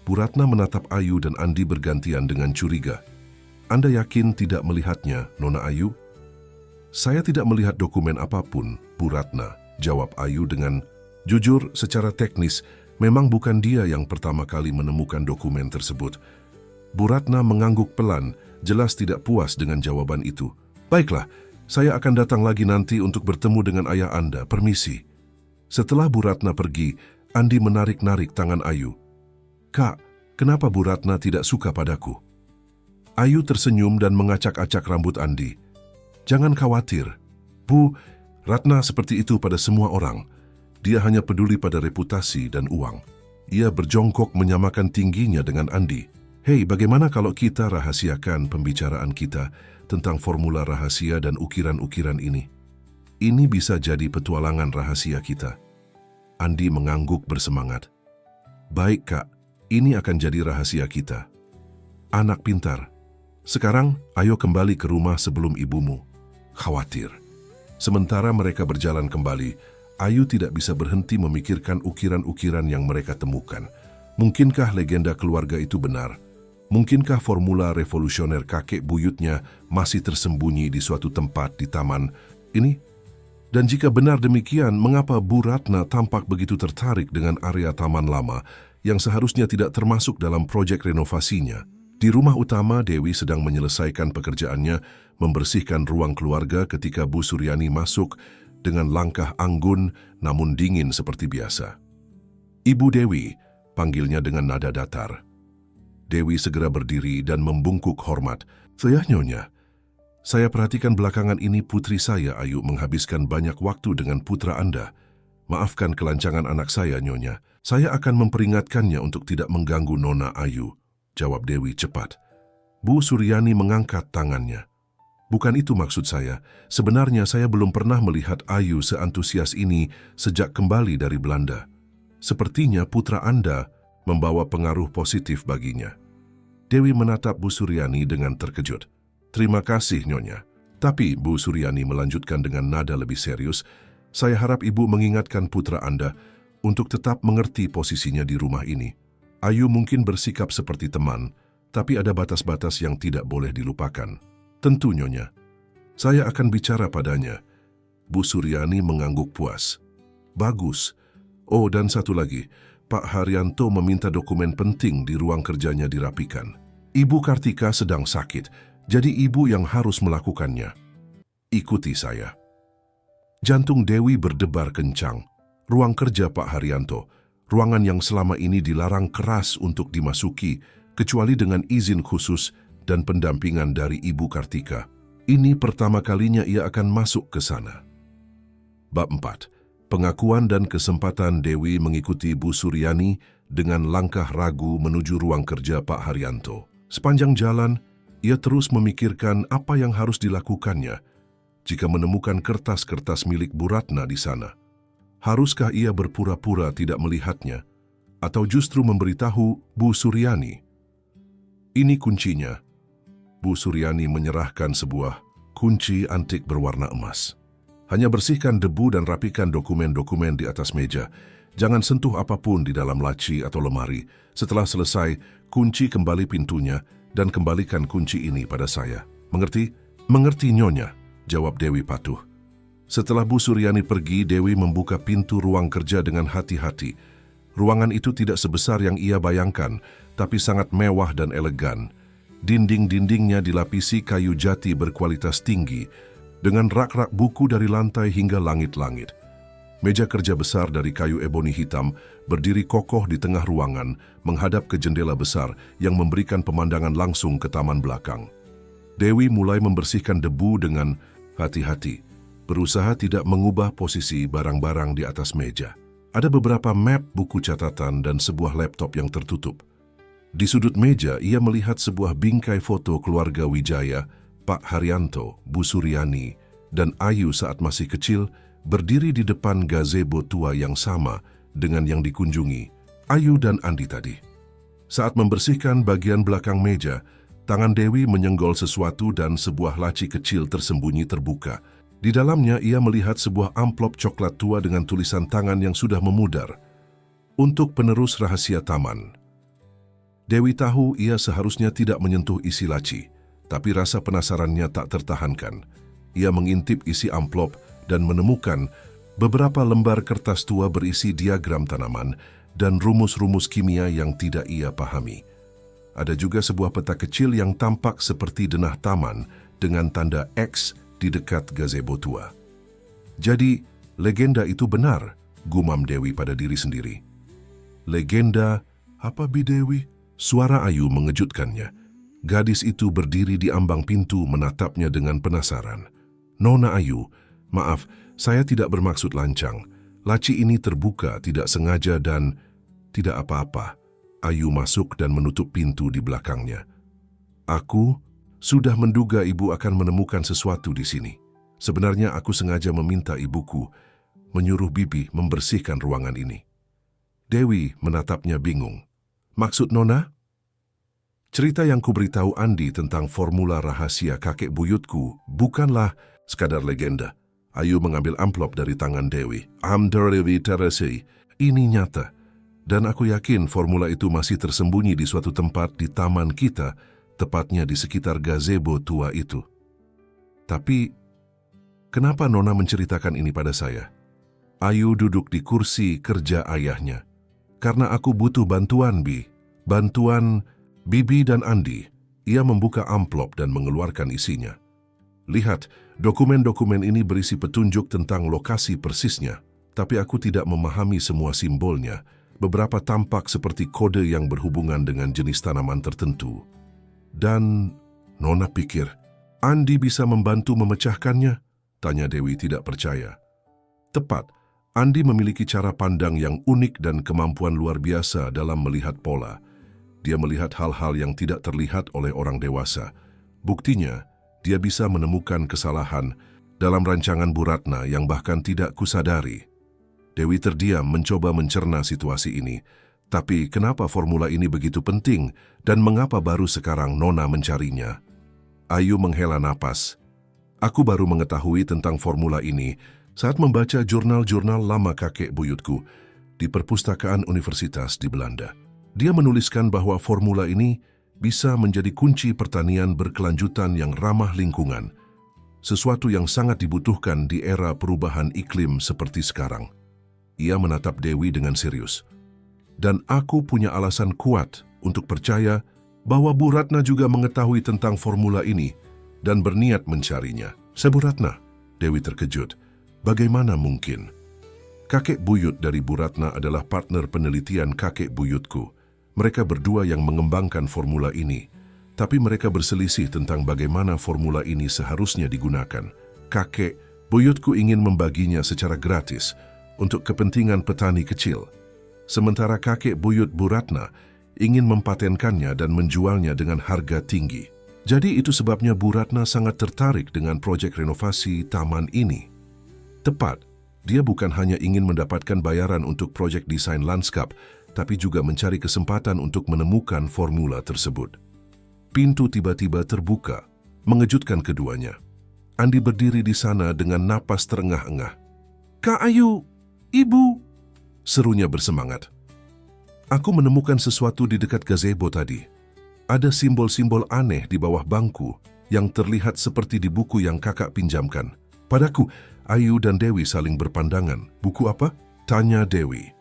Bu Ratna menatap Ayu dan Andi bergantian dengan curiga. Anda yakin tidak melihatnya, Nona Ayu? Saya tidak melihat dokumen apapun, Bu Ratna, jawab Ayu dengan jujur. Secara teknis, memang bukan dia yang pertama kali menemukan dokumen tersebut. Bu Ratna mengangguk pelan, jelas tidak puas dengan jawaban itu. Baiklah, saya akan datang lagi nanti untuk bertemu dengan ayah Anda, permisi. Setelah Bu Ratna pergi, Andi menarik-narik tangan Ayu. Kak, kenapa Bu Ratna tidak suka padaku? Ayu tersenyum dan mengacak-acak rambut Andi. Jangan khawatir, Bu, Ratna seperti itu pada semua orang. Dia hanya peduli pada reputasi dan uang. Ia berjongkok menyamakan tingginya dengan Andi. Hei, bagaimana kalau kita rahasiakan pembicaraan kita tentang formula rahasia dan ukiran-ukiran ini? Ini bisa jadi petualangan rahasia kita. Andi mengangguk bersemangat. Baik, Kak, ini akan jadi rahasia kita. Anak pintar. Sekarang, ayo kembali ke rumah sebelum ibumu khawatir. Sementara mereka berjalan kembali, Ayu tidak bisa berhenti memikirkan ukiran-ukiran yang mereka temukan. Mungkinkah legenda keluarga itu benar? Mungkinkah formula revolusioner kakek buyutnya masih tersembunyi di suatu tempat di taman ini? Dan jika benar demikian, mengapa Bu Ratna tampak begitu tertarik dengan area taman lama yang seharusnya tidak termasuk dalam proyek renovasinya? Di rumah utama, Dewi sedang menyelesaikan pekerjaannya, membersihkan ruang keluarga ketika Bu Suryani masuk dengan langkah anggun namun dingin seperti biasa. "Ibu Dewi," panggilnya dengan nada datar. Dewi segera berdiri dan membungkuk hormat. "Saya, Nyonya. Saya perhatikan belakangan ini putri saya, Ayu, menghabiskan banyak waktu dengan putra Anda. Maafkan kelancangan anak saya, Nyonya. Saya akan memperingatkannya untuk tidak mengganggu Nona Ayu," jawab Dewi cepat. Bu Suryani mengangkat tangannya. "Bukan itu maksud saya. Sebenarnya saya belum pernah melihat Ayu seantusias ini sejak kembali dari Belanda. Sepertinya putra Anda membawa pengaruh positif baginya." Dewi menatap Bu Suryani dengan terkejut. "Terima kasih, Nyonya. Tapi," Bu Suryani melanjutkan dengan nada lebih serius, "saya harap Ibu mengingatkan putra Anda untuk tetap mengerti posisinya di rumah ini. Ayu mungkin bersikap seperti teman, tapi ada batas-batas yang tidak boleh dilupakan." "Tentu, Nyonya. Saya akan bicara padanya." Bu Suryani mengangguk puas. "Bagus. Oh, dan satu lagi, Pak Haryanto meminta dokumen penting di ruang kerjanya dirapikan. Ibu Kartika sedang sakit, jadi Ibu yang harus melakukannya. Ikuti saya." Jantung Dewi berdebar kencang. Ruang kerja Pak Haryanto, ruangan yang selama ini dilarang keras untuk dimasuki, kecuali dengan izin khusus dan pendampingan dari Ibu Kartika. Ini pertama kalinya ia akan masuk ke sana. Bab 4. Pengakuan dan kesempatan Dewi mengikuti Bu Suryani dengan langkah ragu menuju ruang kerja Pak Haryanto. Sepanjang jalan, ia terus memikirkan apa yang harus dilakukannya jika menemukan kertas-kertas milik Bu Ratna di sana. Haruskah ia berpura-pura tidak melihatnya, atau justru memberitahu Bu Suryani? Ini kuncinya. Bu Suryani menyerahkan sebuah kunci antik berwarna emas. "Hanya bersihkan debu dan rapikan dokumen-dokumen di atas meja. Jangan sentuh apapun di dalam laci atau lemari. Setelah selesai, kunci kembali pintunya dan kembalikan kunci ini pada saya. Mengerti?" "Mengerti, Nyonya," jawab Dewi patuh. Setelah Bu Suryani pergi, Dewi membuka pintu ruang kerja dengan hati-hati. Ruangan itu tidak sebesar yang ia bayangkan, tapi sangat mewah dan elegan. Dinding-dindingnya dilapisi kayu jati berkualitas tinggi, dengan rak-rak buku dari lantai hingga langit-langit. Meja kerja besar dari kayu eboni hitam berdiri kokoh di tengah ruangan, menghadap ke jendela besar yang memberikan pemandangan langsung ke taman belakang. Dewi mulai membersihkan debu dengan hati-hati, berusaha tidak mengubah posisi barang-barang di atas meja. Ada beberapa map, buku catatan, dan sebuah laptop yang tertutup. Di sudut meja, ia melihat sebuah bingkai foto keluarga Wijaya, Pak Haryanto, Bu Suryani, dan Ayu saat masih kecil, berdiri di depan gazebo tua yang sama dengan yang dikunjungi, Ayu dan Andi tadi. Saat membersihkan bagian belakang meja, tangan Dewi menyenggol sesuatu dan sebuah laci kecil tersembunyi terbuka. Di dalamnya ia melihat sebuah amplop coklat tua dengan tulisan tangan yang sudah memudar. "Untuk penerus rahasia taman." Dewi tahu ia seharusnya tidak menyentuh isi laci, tapi rasa penasarannya tak tertahankan. Ia mengintip isi amplop dan menemukan beberapa lembar kertas tua berisi diagram tanaman dan rumus-rumus kimia yang tidak ia pahami. Ada juga sebuah peta kecil yang tampak seperti denah taman dengan tanda X di dekat gazebo tua. "Jadi, legenda itu benar," gumam Dewi pada diri sendiri. "Legenda apa, Bi Dewi?" Suara Ayu mengejutkannya. Gadis itu berdiri di ambang pintu menatapnya dengan penasaran. "Nona Ayu, maaf, saya tidak bermaksud lancang. Laci ini terbuka tidak sengaja dan..." "Tidak apa-apa." Ayu masuk dan menutup pintu di belakangnya. "Aku sudah menduga ibu akan menemukan sesuatu di sini. Sebenarnya aku sengaja meminta ibuku menyuruh Bibi membersihkan ruangan ini." Dewi menatapnya bingung. "Maksud Nona?" "Cerita yang kuberitahu Andi tentang formula rahasia kakek buyutku bukanlah sekadar legenda. Ayu mengambil amplop dari tangan Dewi. Dewi Teresi, ini nyata. Dan aku yakin formula itu masih tersembunyi di suatu tempat di taman kita, tepatnya di sekitar gazebo tua itu. Tapi, kenapa Nona menceritakan ini pada saya? Ayu duduk di kursi kerja ayahnya. Karena aku butuh bantuan, Bi. Bantuan Bibi dan Andi. Ia membuka amplop dan mengeluarkan isinya. Lihat, dokumen-dokumen ini berisi petunjuk tentang lokasi persisnya, tapi aku tidak memahami semua simbolnya. Beberapa tampak seperti kode yang berhubungan dengan jenis tanaman tertentu. Dan Nona pikir, Andi bisa membantu memecahkannya? Tanya Dewi tidak percaya. Tepat, Andi memiliki cara pandang yang unik dan kemampuan luar biasa dalam melihat pola. Dia melihat hal-hal yang tidak terlihat oleh orang dewasa. Buktinya, dia bisa menemukan kesalahan dalam rancangan Bu Ratna yang bahkan tidak kusadari. Dewi terdiam mencoba mencerna situasi ini. Tapi kenapa formula ini begitu penting dan mengapa baru sekarang Nona mencarinya? Ayu menghela napas. Aku baru mengetahui tentang formula ini saat membaca jurnal-jurnal lama kakek buyutku di perpustakaan universitas di Belanda. Dia menuliskan bahwa formula ini bisa menjadi kunci pertanian berkelanjutan yang ramah lingkungan, sesuatu yang sangat dibutuhkan di era perubahan iklim seperti sekarang. Ia menatap Dewi dengan serius. Dan aku punya alasan kuat untuk percaya bahwa Bu Ratna juga mengetahui tentang formula ini dan berniat mencarinya. Bu Ratna, Dewi terkejut. Bagaimana mungkin? Kakek buyut dari Bu Ratna adalah partner penelitian kakek buyutku. Mereka berdua yang mengembangkan formula ini, tapi mereka berselisih tentang bagaimana formula ini seharusnya digunakan. Kakek buyutku ingin membaginya secara gratis untuk kepentingan petani kecil, sementara kakek buyut Bu Ratna ingin mempatenkannya dan menjualnya dengan harga tinggi. Jadi itu sebabnya Bu Ratna sangat tertarik dengan proyek renovasi taman ini. Tepat, dia bukan hanya ingin mendapatkan bayaran untuk proyek desain lanskap, tapi juga mencari kesempatan untuk menemukan formula tersebut. Pintu tiba-tiba terbuka, mengejutkan keduanya. Andi berdiri di sana dengan napas terengah-engah. Kak Ayu! Ibu, serunya bersemangat. Aku menemukan sesuatu di dekat gazebo tadi. Ada simbol-simbol aneh di bawah bangku yang terlihat seperti di buku yang kakak pinjamkan. Padaku, Ayu dan Dewi saling berpandangan. Buku apa? Tanya Dewi.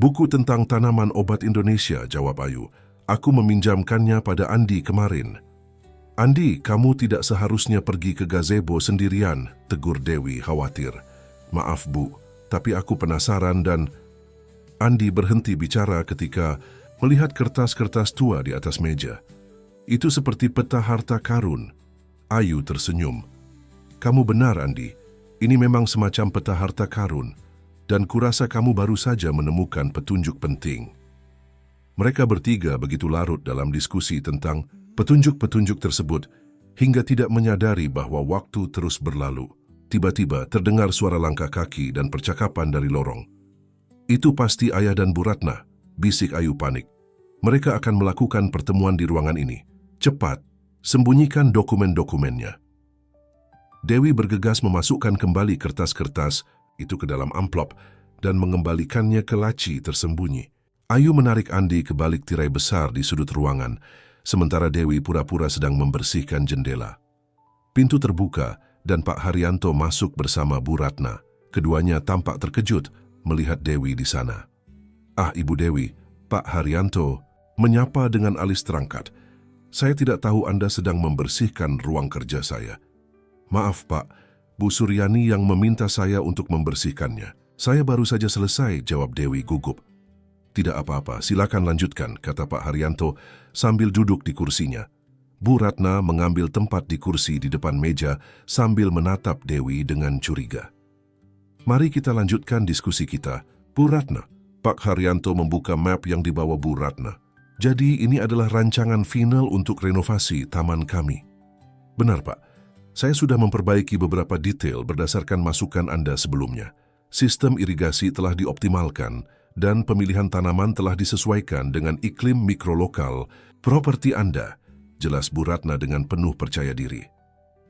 Buku tentang tanaman obat Indonesia, jawab Ayu. Aku meminjamkannya pada Andi kemarin. Andi, kamu tidak seharusnya pergi ke gazebo sendirian, tegur Dewi khawatir. Maaf Bu, tapi aku penasaran dan... Andi berhenti bicara ketika melihat kertas-kertas tua di atas meja. Itu seperti peta harta karun. Ayu tersenyum. Kamu benar Andi, ini memang semacam peta harta karun, dan kurasa kamu baru saja menemukan petunjuk penting. Mereka bertiga begitu larut dalam diskusi tentang petunjuk-petunjuk tersebut hingga tidak menyadari bahwa waktu terus berlalu. Tiba-tiba terdengar suara langkah kaki dan percakapan dari lorong. Itu pasti Ayah dan Bu Ratna, bisik Ayu panik. Mereka akan melakukan pertemuan di ruangan ini. Cepat, sembunyikan dokumen-dokumennya. Dewi bergegas memasukkan kembali kertas-kertas itu ke dalam amplop dan mengembalikannya ke laci tersembunyi. Ayu menarik Andi ke balik tirai besar di sudut ruangan, sementara Dewi pura-pura sedang membersihkan jendela. Pintu terbuka dan Pak Haryanto masuk bersama Bu Ratna. Keduanya tampak terkejut melihat Dewi di sana. Ah, Ibu Dewi, Pak Haryanto menyapa dengan alis terangkat. Saya tidak tahu Anda sedang membersihkan ruang kerja saya. Maaf Pak, Bu Suryani yang meminta saya untuk membersihkannya. Saya baru saja selesai, jawab Dewi gugup. Tidak apa-apa, silakan lanjutkan, kata Pak Haryanto sambil duduk di kursinya. Bu Ratna mengambil tempat di kursi di depan meja sambil menatap Dewi dengan curiga. Mari kita lanjutkan diskusi kita. Bu Ratna, Pak Haryanto membuka map yang dibawa Bu Ratna. Jadi ini adalah rancangan final untuk renovasi taman kami. Benar Pak, saya sudah memperbaiki beberapa detail berdasarkan masukan Anda sebelumnya. Sistem irigasi telah dioptimalkan dan pemilihan tanaman telah disesuaikan dengan iklim mikrolokal properti Anda. Jelas Bu Ratna dengan penuh percaya diri.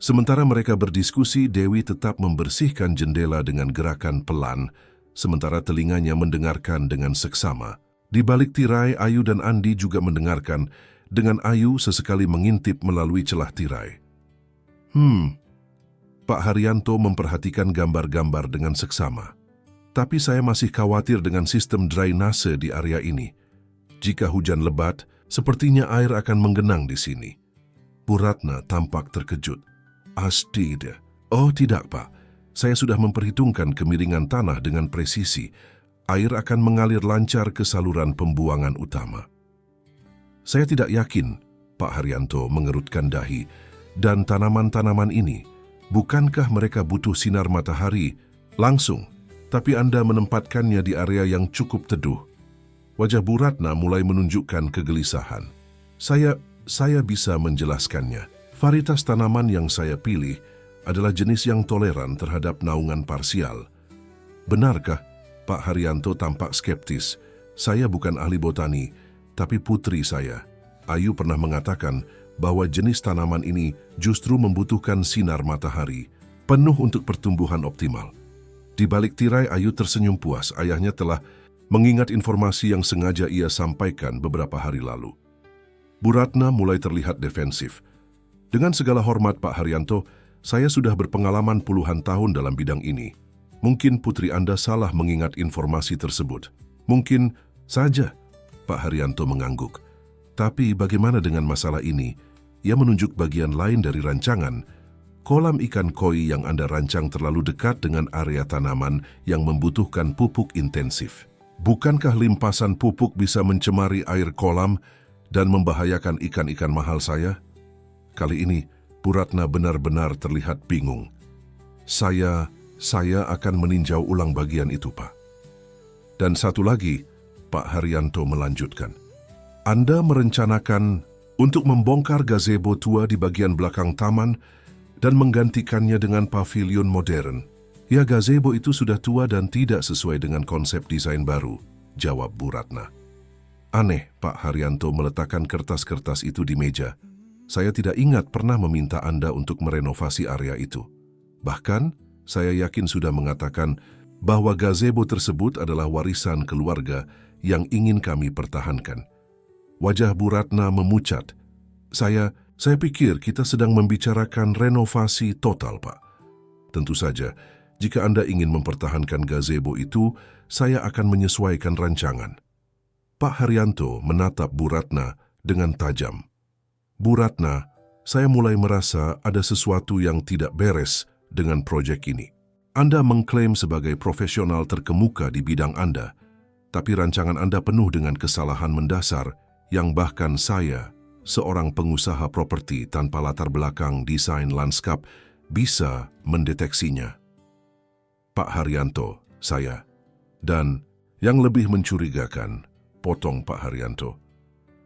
Sementara mereka berdiskusi, Dewi tetap membersihkan jendela dengan gerakan pelan, sementara telinganya mendengarkan dengan seksama. Di balik tirai, Ayu dan Andi juga mendengarkan, dengan Ayu sesekali mengintip melalui celah tirai. Pak Haryanto memperhatikan gambar-gambar dengan seksama. Tapi saya masih khawatir dengan sistem drainase di area ini. Jika hujan lebat, sepertinya air akan menggenang di sini. Bu Ratna tampak terkejut. Astida. Oh tidak, Pak. Saya sudah memperhitungkan kemiringan tanah dengan presisi. Air akan mengalir lancar ke saluran pembuangan utama. Saya tidak yakin, Pak Haryanto mengerutkan dahi, dan tanaman-tanaman ini, bukankah mereka butuh sinar matahari langsung, tapi Anda menempatkannya di area yang cukup teduh? Wajah Bu Ratna mulai menunjukkan kegelisahan. Saya bisa menjelaskannya. Varietas tanaman yang saya pilih adalah jenis yang toleran terhadap naungan parsial. Benarkah? Pak Haryanto tampak skeptis. Saya bukan ahli botani, tapi putri saya, Ayu, pernah mengatakan bahwa jenis tanaman ini justru membutuhkan sinar matahari penuh untuk pertumbuhan optimal. Di balik tirai, Ayu tersenyum puas. Ayahnya telah mengingat informasi yang sengaja ia sampaikan beberapa hari lalu. Bu Ratna mulai terlihat defensif. Dengan segala hormat, Pak Haryanto, saya sudah berpengalaman puluhan tahun dalam bidang ini. Mungkin putri Anda salah mengingat informasi tersebut. Mungkin saja, Pak Haryanto mengangguk. Tapi bagaimana dengan masalah ini? Ia menunjuk bagian lain dari rancangan. Kolam ikan koi yang Anda rancang terlalu dekat dengan area tanaman yang membutuhkan pupuk intensif. Bukankah limpasan pupuk bisa mencemari air kolam dan membahayakan ikan-ikan mahal saya? Kali ini, Bu Ratna benar-benar terlihat bingung. Saya akan meninjau ulang bagian itu, Pak. Dan satu lagi, Pak Haryanto melanjutkan. Anda merencanakan untuk membongkar gazebo tua di bagian belakang taman dan menggantikannya dengan pavilion modern. Ya, gazebo itu sudah tua dan tidak sesuai dengan konsep desain baru, jawab Bu Ratna. Aneh, Pak Haryanto meletakkan kertas-kertas itu di meja. Saya tidak ingat pernah meminta Anda untuk merenovasi area itu. Bahkan, saya yakin sudah mengatakan bahwa gazebo tersebut adalah warisan keluarga yang ingin kami pertahankan. Wajah Bu Ratna memucat. Saya pikir kita sedang membicarakan renovasi total, Pak. Tentu saja, jika Anda ingin mempertahankan gazebo itu, saya akan menyesuaikan rancangan. Pak Haryanto menatap Bu Ratna dengan tajam. Bu Ratna, saya mulai merasa ada sesuatu yang tidak beres dengan proyek ini. Anda mengklaim sebagai profesional terkemuka di bidang Anda, tapi rancangan Anda penuh dengan kesalahan mendasar yang bahkan saya, seorang pengusaha properti tanpa latar belakang desain lanskap, bisa mendeteksinya. Pak Haryanto, saya. Dan yang lebih mencurigakan, potong Pak Haryanto,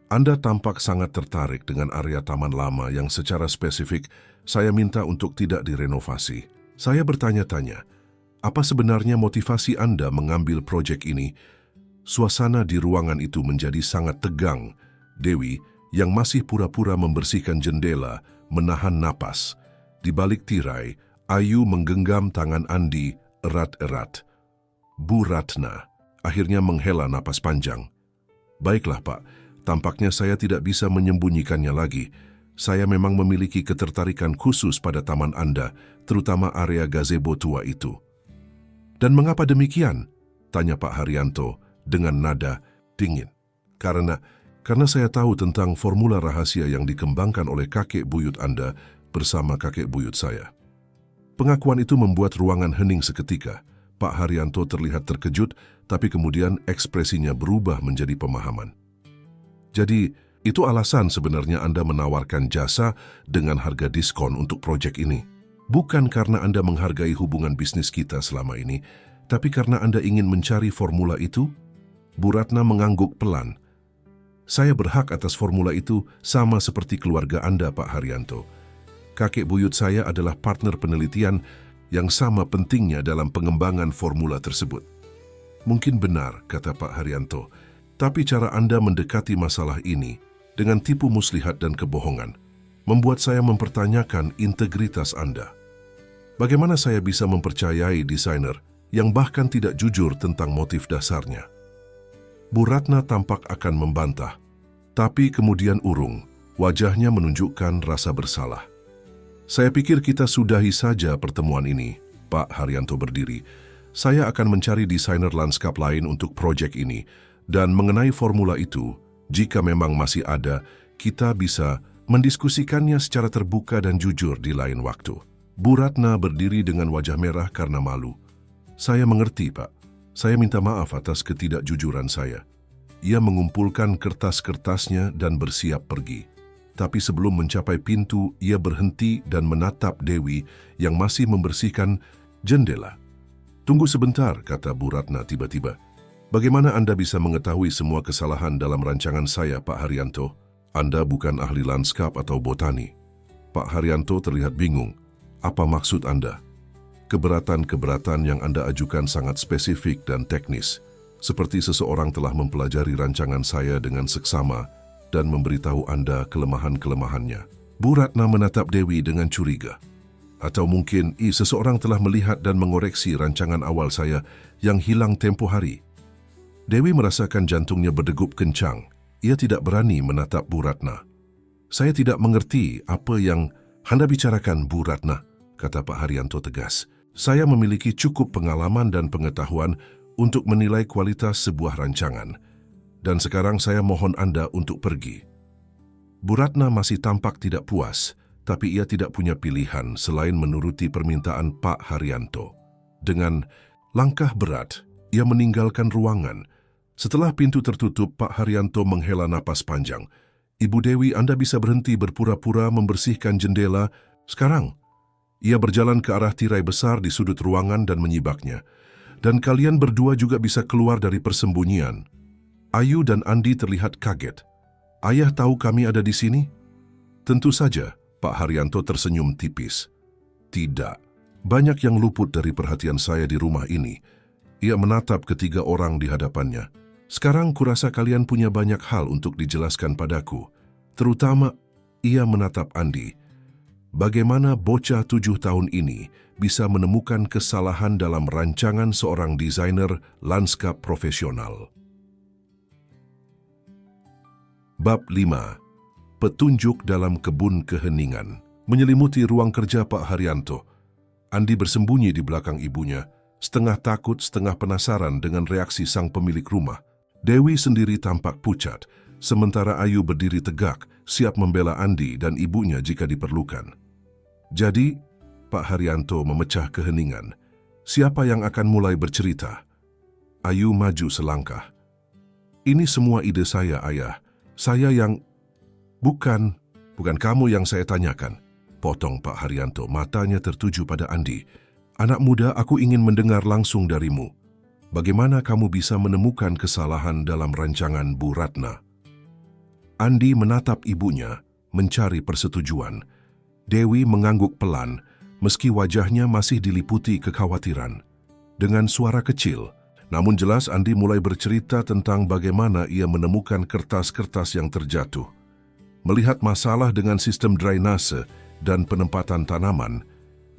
Anda tampak sangat tertarik dengan area taman lama yang secara spesifik saya minta untuk tidak direnovasi. Saya bertanya-tanya, apa sebenarnya motivasi Anda mengambil proyek ini? Suasana di ruangan itu menjadi sangat tegang. Dewi, yang masih pura-pura membersihkan jendela, menahan napas. Di balik tirai, Ayu menggenggam tangan Andi erat-erat. Bu Ratna akhirnya menghela napas panjang. Baiklah, Pak, tampaknya saya tidak bisa menyembunyikannya lagi. Saya memang memiliki ketertarikan khusus pada taman Anda, terutama area gazebo tua itu. Dan mengapa demikian? Tanya Pak Haryanto dengan nada dingin. Karena saya tahu tentang formula rahasia yang dikembangkan oleh kakek buyut Anda bersama kakek buyut saya. Pengakuan itu membuat ruangan hening seketika. Pak Haryanto terlihat terkejut, tapi kemudian ekspresinya berubah menjadi pemahaman. Jadi, itu alasan sebenarnya Anda menawarkan jasa dengan harga diskon untuk proyek ini. Bukan karena Anda menghargai hubungan bisnis kita selama ini, tapi karena Anda ingin mencari formula itu? Bu Ratna mengangguk pelan. Saya berhak atas formula itu sama seperti keluarga Anda, Pak Haryanto. Kakek buyut saya adalah partner penelitian yang sama pentingnya dalam pengembangan formula tersebut. Mungkin benar, kata Pak Haryanto, tapi cara Anda mendekati masalah ini dengan tipu muslihat dan kebohongan. membuat saya mempertanyakan integritas Anda. Bagaimana saya bisa mempercayai desainer yang bahkan tidak jujur tentang motif dasarnya? Bu Ratna tampak akan membantah, tapi kemudian urung, wajahnya menunjukkan rasa bersalah. Saya pikir kita sudahi saja pertemuan ini, Pak Haryanto berdiri. Saya akan mencari desainer lanskap lain untuk proyek ini, dan mengenai formula itu, jika memang masih ada, kita bisa mendiskusikannya secara terbuka dan jujur di lain waktu. Bu Ratna berdiri dengan wajah merah karena malu. Saya mengerti, Pak. Saya minta maaf atas ketidakjujuran saya. Ia mengumpulkan kertas-kertasnya dan bersiap pergi. Tapi sebelum mencapai pintu, ia berhenti dan menatap Dewi yang masih membersihkan jendela. "Tunggu sebentar," kata Bu Ratna tiba-tiba. "Bagaimana Anda bisa mengetahui semua kesalahan dalam rancangan saya, Pak Haryanto? Anda bukan ahli lanskap atau botani." Pak Haryanto terlihat bingung. "Apa maksud Anda?" "Keberatan-keberatan yang Anda ajukan sangat spesifik dan teknis, seperti seseorang telah mempelajari rancangan saya dengan seksama dan memberitahu Anda kelemahan-kelemahannya." Bu Ratna menatap Dewi dengan curiga. "Atau mungkin seseorang telah melihat dan mengoreksi rancangan awal saya yang hilang tempo hari." Dewi merasakan jantungnya berdegup kencang. Ia tidak berani menatap Bu Ratna. "Saya tidak mengerti apa yang Anda bicarakan, Bu Ratna," kata Pak Haryanto tegas. "Saya memiliki cukup pengalaman dan pengetahuan untuk menilai kualitas sebuah rancangan. Dan sekarang saya mohon Anda untuk pergi." Bu Ratna masih tampak tidak puas, tapi ia tidak punya pilihan selain menuruti permintaan Pak Haryanto. Dengan langkah berat, ia meninggalkan ruangan. Setelah pintu tertutup, Pak Haryanto menghela napas panjang. "Ibu Dewi, Anda bisa berhenti berpura-pura membersihkan jendela sekarang." Ia berjalan ke arah tirai besar di sudut ruangan dan menyibaknya. "Dan kalian berdua juga bisa keluar dari persembunyian." Ayu dan Andi terlihat kaget. "Ayah tahu kami ada di sini?" "Tentu saja," Pak Haryanto tersenyum tipis. "Tidak. Banyak yang luput dari perhatian saya di rumah ini." Ia menatap ketiga orang di hadapannya. "Sekarang kurasa kalian punya banyak hal untuk dijelaskan padaku. Terutama," ia menatap Andi. "Bagaimana bocah 7 tahun ini bisa menemukan kesalahan dalam rancangan seorang desainer lanskap profesional?" Bab 5. Petunjuk dalam kebun keheningan. Menyelimuti ruang kerja Pak Haryanto, Andi bersembunyi di belakang ibunya, setengah takut, setengah penasaran dengan reaksi sang pemilik rumah. Dewi sendiri tampak pucat, sementara Ayu berdiri tegak, siap membela Andi dan ibunya jika diperlukan. "Jadi," Pak Haryanto memecah keheningan, "siapa yang akan mulai bercerita?" Ayu maju selangkah. "Ini semua ide saya, Ayah. Saya yang..." Bukan kamu yang saya tanyakan," potong Pak Haryanto, matanya tertuju pada Andi. "Anak muda, aku ingin mendengar langsung darimu. Bagaimana kamu bisa menemukan kesalahan dalam rancangan Bu Ratna?" Andi menatap ibunya, mencari persetujuan. Dewi mengangguk pelan, meski wajahnya masih diliputi kekhawatiran. Dengan suara kecil, namun jelas, Andi mulai bercerita tentang bagaimana ia menemukan kertas-kertas yang terjatuh, melihat masalah dengan sistem drainase dan penempatan tanaman,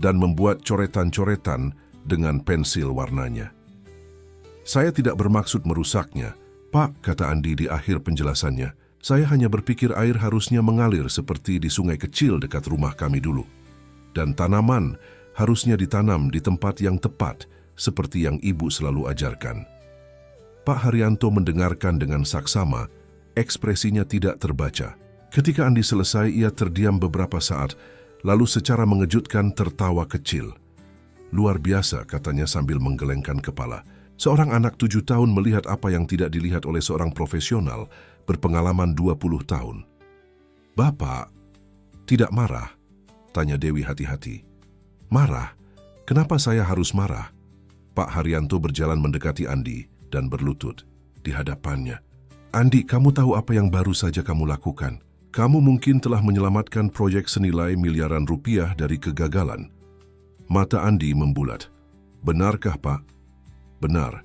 dan membuat coretan-coretan dengan pensil warnanya. "Saya tidak bermaksud merusaknya, Pak," kata Andi di akhir penjelasannya. "Saya hanya berpikir air harusnya mengalir seperti di sungai kecil dekat rumah kami dulu. Dan tanaman harusnya ditanam di tempat yang tepat, seperti yang Ibu selalu ajarkan." Pak Haryanto mendengarkan dengan saksama, ekspresinya tidak terbaca. Ketika Andi selesai, ia terdiam beberapa saat, lalu secara mengejutkan tertawa kecil. "Luar biasa," katanya sambil menggelengkan kepala. "Seorang anak 7 tahun melihat apa yang tidak dilihat oleh seorang profesional berpengalaman 20 tahun. Bapak tidak marah?" tanya Dewi hati-hati. "Marah? Kenapa saya harus marah?" Pak Haryanto berjalan mendekati Andi dan berlutut di hadapannya. "Andi, kamu tahu apa yang baru saja kamu lakukan? Kamu mungkin telah menyelamatkan proyek senilai miliaran rupiah dari kegagalan." Mata Andi membulat. "Benarkah, Pak?" "Benar.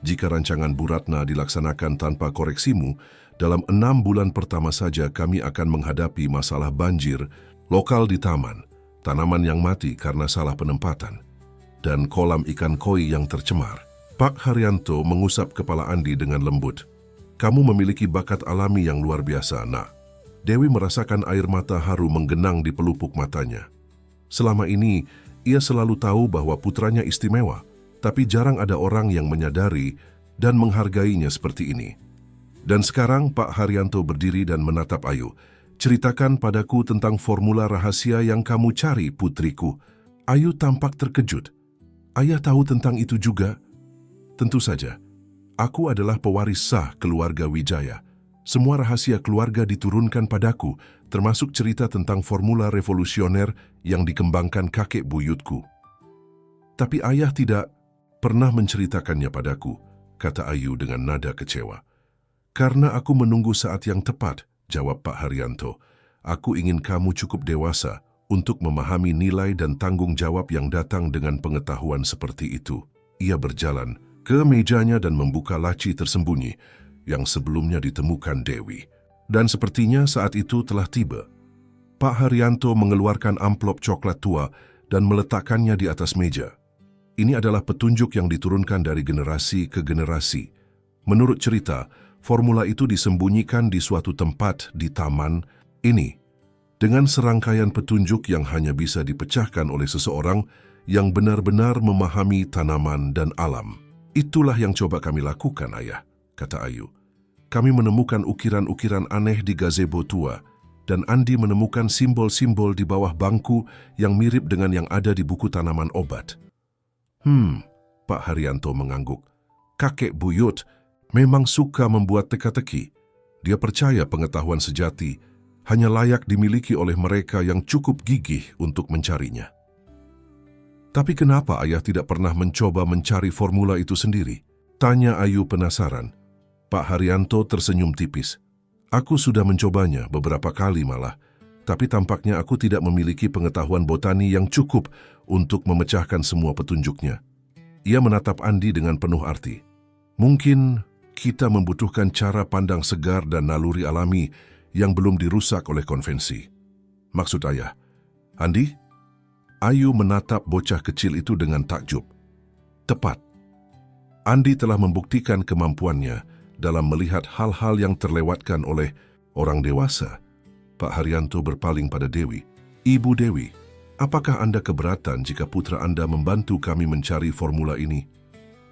Jika rancangan Bu Ratna dilaksanakan tanpa koreksimu Dalam 6 bulan pertama saja kami akan menghadapi masalah banjir lokal di taman, tanaman yang mati karena salah penempatan, dan kolam ikan koi yang tercemar. Pak Haryanto mengusap kepala Andi dengan lembut. Kamu memiliki bakat alami yang luar biasa, Nak. Dewi merasakan air mata haru menggenang di pelupuk matanya. Selama ini, ia selalu tahu bahwa putranya istimewa, tapi jarang ada orang yang menyadari dan menghargainya seperti ini. Dan sekarang Pak Haryanto berdiri dan menatap Ayu. Ceritakan padaku tentang formula rahasia yang kamu cari, putriku. Ayu tampak terkejut. Ayah tahu tentang itu juga? Tentu saja. Aku adalah pewaris sah keluarga Wijaya. Semua rahasia keluarga diturunkan padaku, termasuk cerita tentang formula revolusioner yang dikembangkan kakek buyutku. Tapi ayah tidak pernah menceritakannya padaku, kata Ayu dengan nada kecewa. Karena aku menunggu saat yang tepat, jawab Pak Haryanto. Aku ingin kamu cukup dewasa untuk memahami nilai dan tanggung jawab yang datang dengan pengetahuan seperti itu. Ia berjalan ke mejanya dan membuka laci tersembunyi yang sebelumnya ditemukan Dewi. Dan sepertinya saat itu telah tiba. Pak Haryanto mengeluarkan amplop coklat tua dan meletakkannya di atas meja. Ini adalah petunjuk yang diturunkan dari generasi ke generasi. Menurut cerita, formula itu disembunyikan di suatu tempat di taman ini, dengan serangkaian petunjuk yang hanya bisa dipecahkan oleh seseorang yang benar-benar memahami tanaman dan alam. Itulah yang coba kami lakukan, Ayah, kata Ayu. Kami menemukan ukiran-ukiran aneh di gazebo tua, dan Andi menemukan simbol-simbol di bawah bangku yang mirip dengan yang ada di buku tanaman obat. Pak Haryanto mengangguk. Kakek buyut memang suka membuat teka-teki. Dia percaya pengetahuan sejati hanya layak dimiliki oleh mereka yang cukup gigih untuk mencarinya. Tapi kenapa ayah tidak pernah mencoba mencari formula itu sendiri? Tanya Ayu penasaran. Pak Haryanto tersenyum tipis. Aku sudah mencobanya beberapa kali malah, tapi tampaknya aku tidak memiliki pengetahuan botani yang cukup untuk memecahkan semua petunjuknya. Ia menatap Andi dengan penuh arti. Mungkin kita membutuhkan cara pandang segar dan naluri alami yang belum dirusak oleh konvensi. Maksud ayah, Andi? Ayu menatap bocah kecil itu dengan takjub. Tepat. Andi telah membuktikan kemampuannya dalam melihat hal-hal yang terlewatkan oleh orang dewasa. Pak Haryanto berpaling pada Dewi. Ibu Dewi, apakah Anda keberatan jika putra Anda membantu kami mencari formula ini?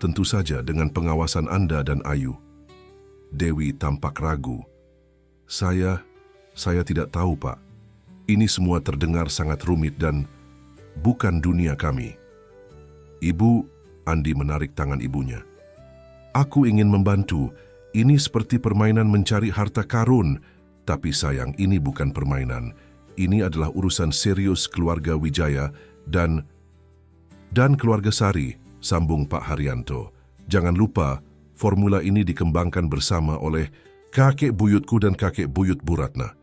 Tentu saja dengan pengawasan Anda dan Ayu. Dewi tampak ragu. Saya tidak tahu, Pak. Ini semua terdengar sangat rumit dan bukan dunia kami. Ibu, Andi menarik tangan ibunya. Aku ingin membantu. Ini seperti permainan mencari harta karun. Tapi sayang, ini bukan permainan. Ini adalah urusan serius keluarga Wijaya dan keluarga Sari, sambung Pak Haryanto. Jangan lupa, formula ini dikembangkan bersama oleh kakek buyutku dan kakek buyut Bu Ratna.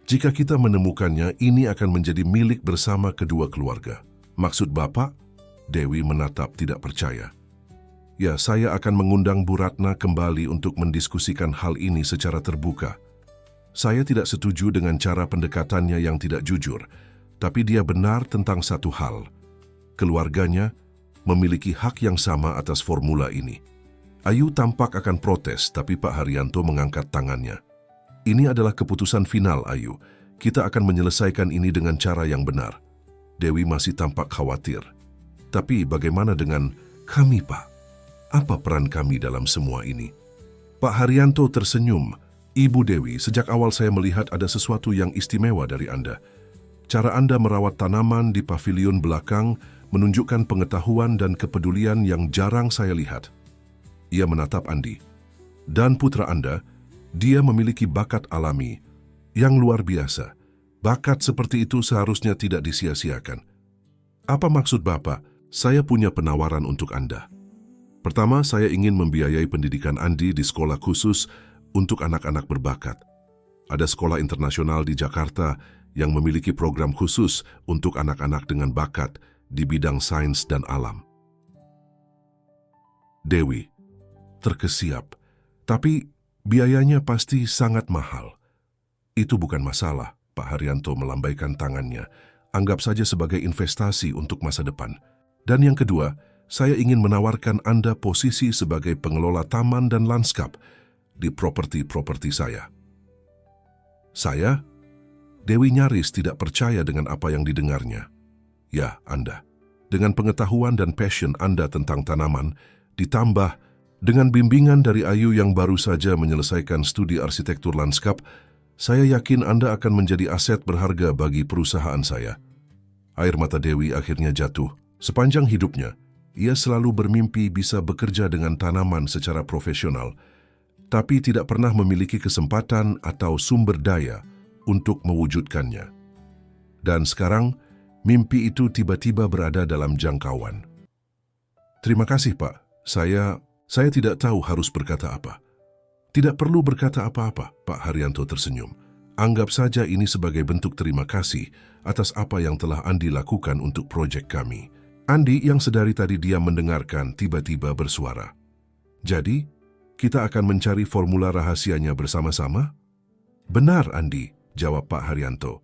Jika kita menemukannya, ini akan menjadi milik bersama kedua keluarga. Maksud Bapak? Dewi menatap tidak percaya. Ya, saya akan mengundang Bu Ratna kembali untuk mendiskusikan hal ini secara terbuka. Saya tidak setuju dengan cara pendekatannya yang tidak jujur, tapi dia benar tentang satu hal. Keluarganya memiliki hak yang sama atas formula ini. Ayu tampak akan protes, tapi Pak Haryanto mengangkat tangannya. Ini adalah keputusan final, Ayu. Kita akan menyelesaikan ini dengan cara yang benar. Dewi masih tampak khawatir. Tapi bagaimana dengan kami, Pak? Apa peran kami dalam semua ini? Pak Haryanto tersenyum. Ibu Dewi, sejak awal saya melihat ada sesuatu yang istimewa dari Anda. Cara Anda merawat tanaman di pavilion belakang menunjukkan pengetahuan dan kepedulian yang jarang saya lihat. Ia menatap Andi. Dan putra Anda, dia memiliki bakat alami yang luar biasa. Bakat seperti itu seharusnya tidak disia-siakan. Apa maksud Bapak? Saya punya penawaran untuk Anda. Pertama, saya ingin membiayai pendidikan Andi di sekolah khusus untuk anak-anak berbakat. Ada sekolah internasional di Jakarta yang memiliki program khusus untuk anak-anak dengan bakat di bidang sains dan alam. Dewi terkesiap. Tapi Biayanya pasti sangat mahal. Itu bukan masalah, Pak Haryanto melambaikan tangannya. Anggap saja sebagai investasi untuk masa depan. Dan yang kedua, saya ingin menawarkan Anda posisi sebagai pengelola taman dan lanskap di properti-properti saya. Saya? Dewi nyaris tidak percaya dengan apa yang didengarnya. Ya, Anda. Dengan pengetahuan dan passion Anda tentang tanaman, ditambah dengan bimbingan dari Ayu yang baru saja menyelesaikan studi arsitektur lanskap, saya yakin Anda akan menjadi aset berharga bagi perusahaan saya. Air mata Dewi akhirnya jatuh. Sepanjang hidupnya, ia selalu bermimpi bisa bekerja dengan tanaman secara profesional, tapi tidak pernah memiliki kesempatan atau sumber daya untuk mewujudkannya. Dan sekarang, mimpi itu tiba-tiba berada dalam jangkauan. Terima kasih, Pak. Saya tidak tahu harus berkata apa. Tidak perlu berkata apa-apa, Pak Haryanto tersenyum. Anggap saja ini sebagai bentuk terima kasih atas apa yang telah Andi lakukan untuk proyek kami. Andi yang sedari tadi diam mendengarkan tiba-tiba bersuara. Jadi, kita akan mencari formula rahasianya bersama-sama? Benar, Andi, jawab Pak Haryanto.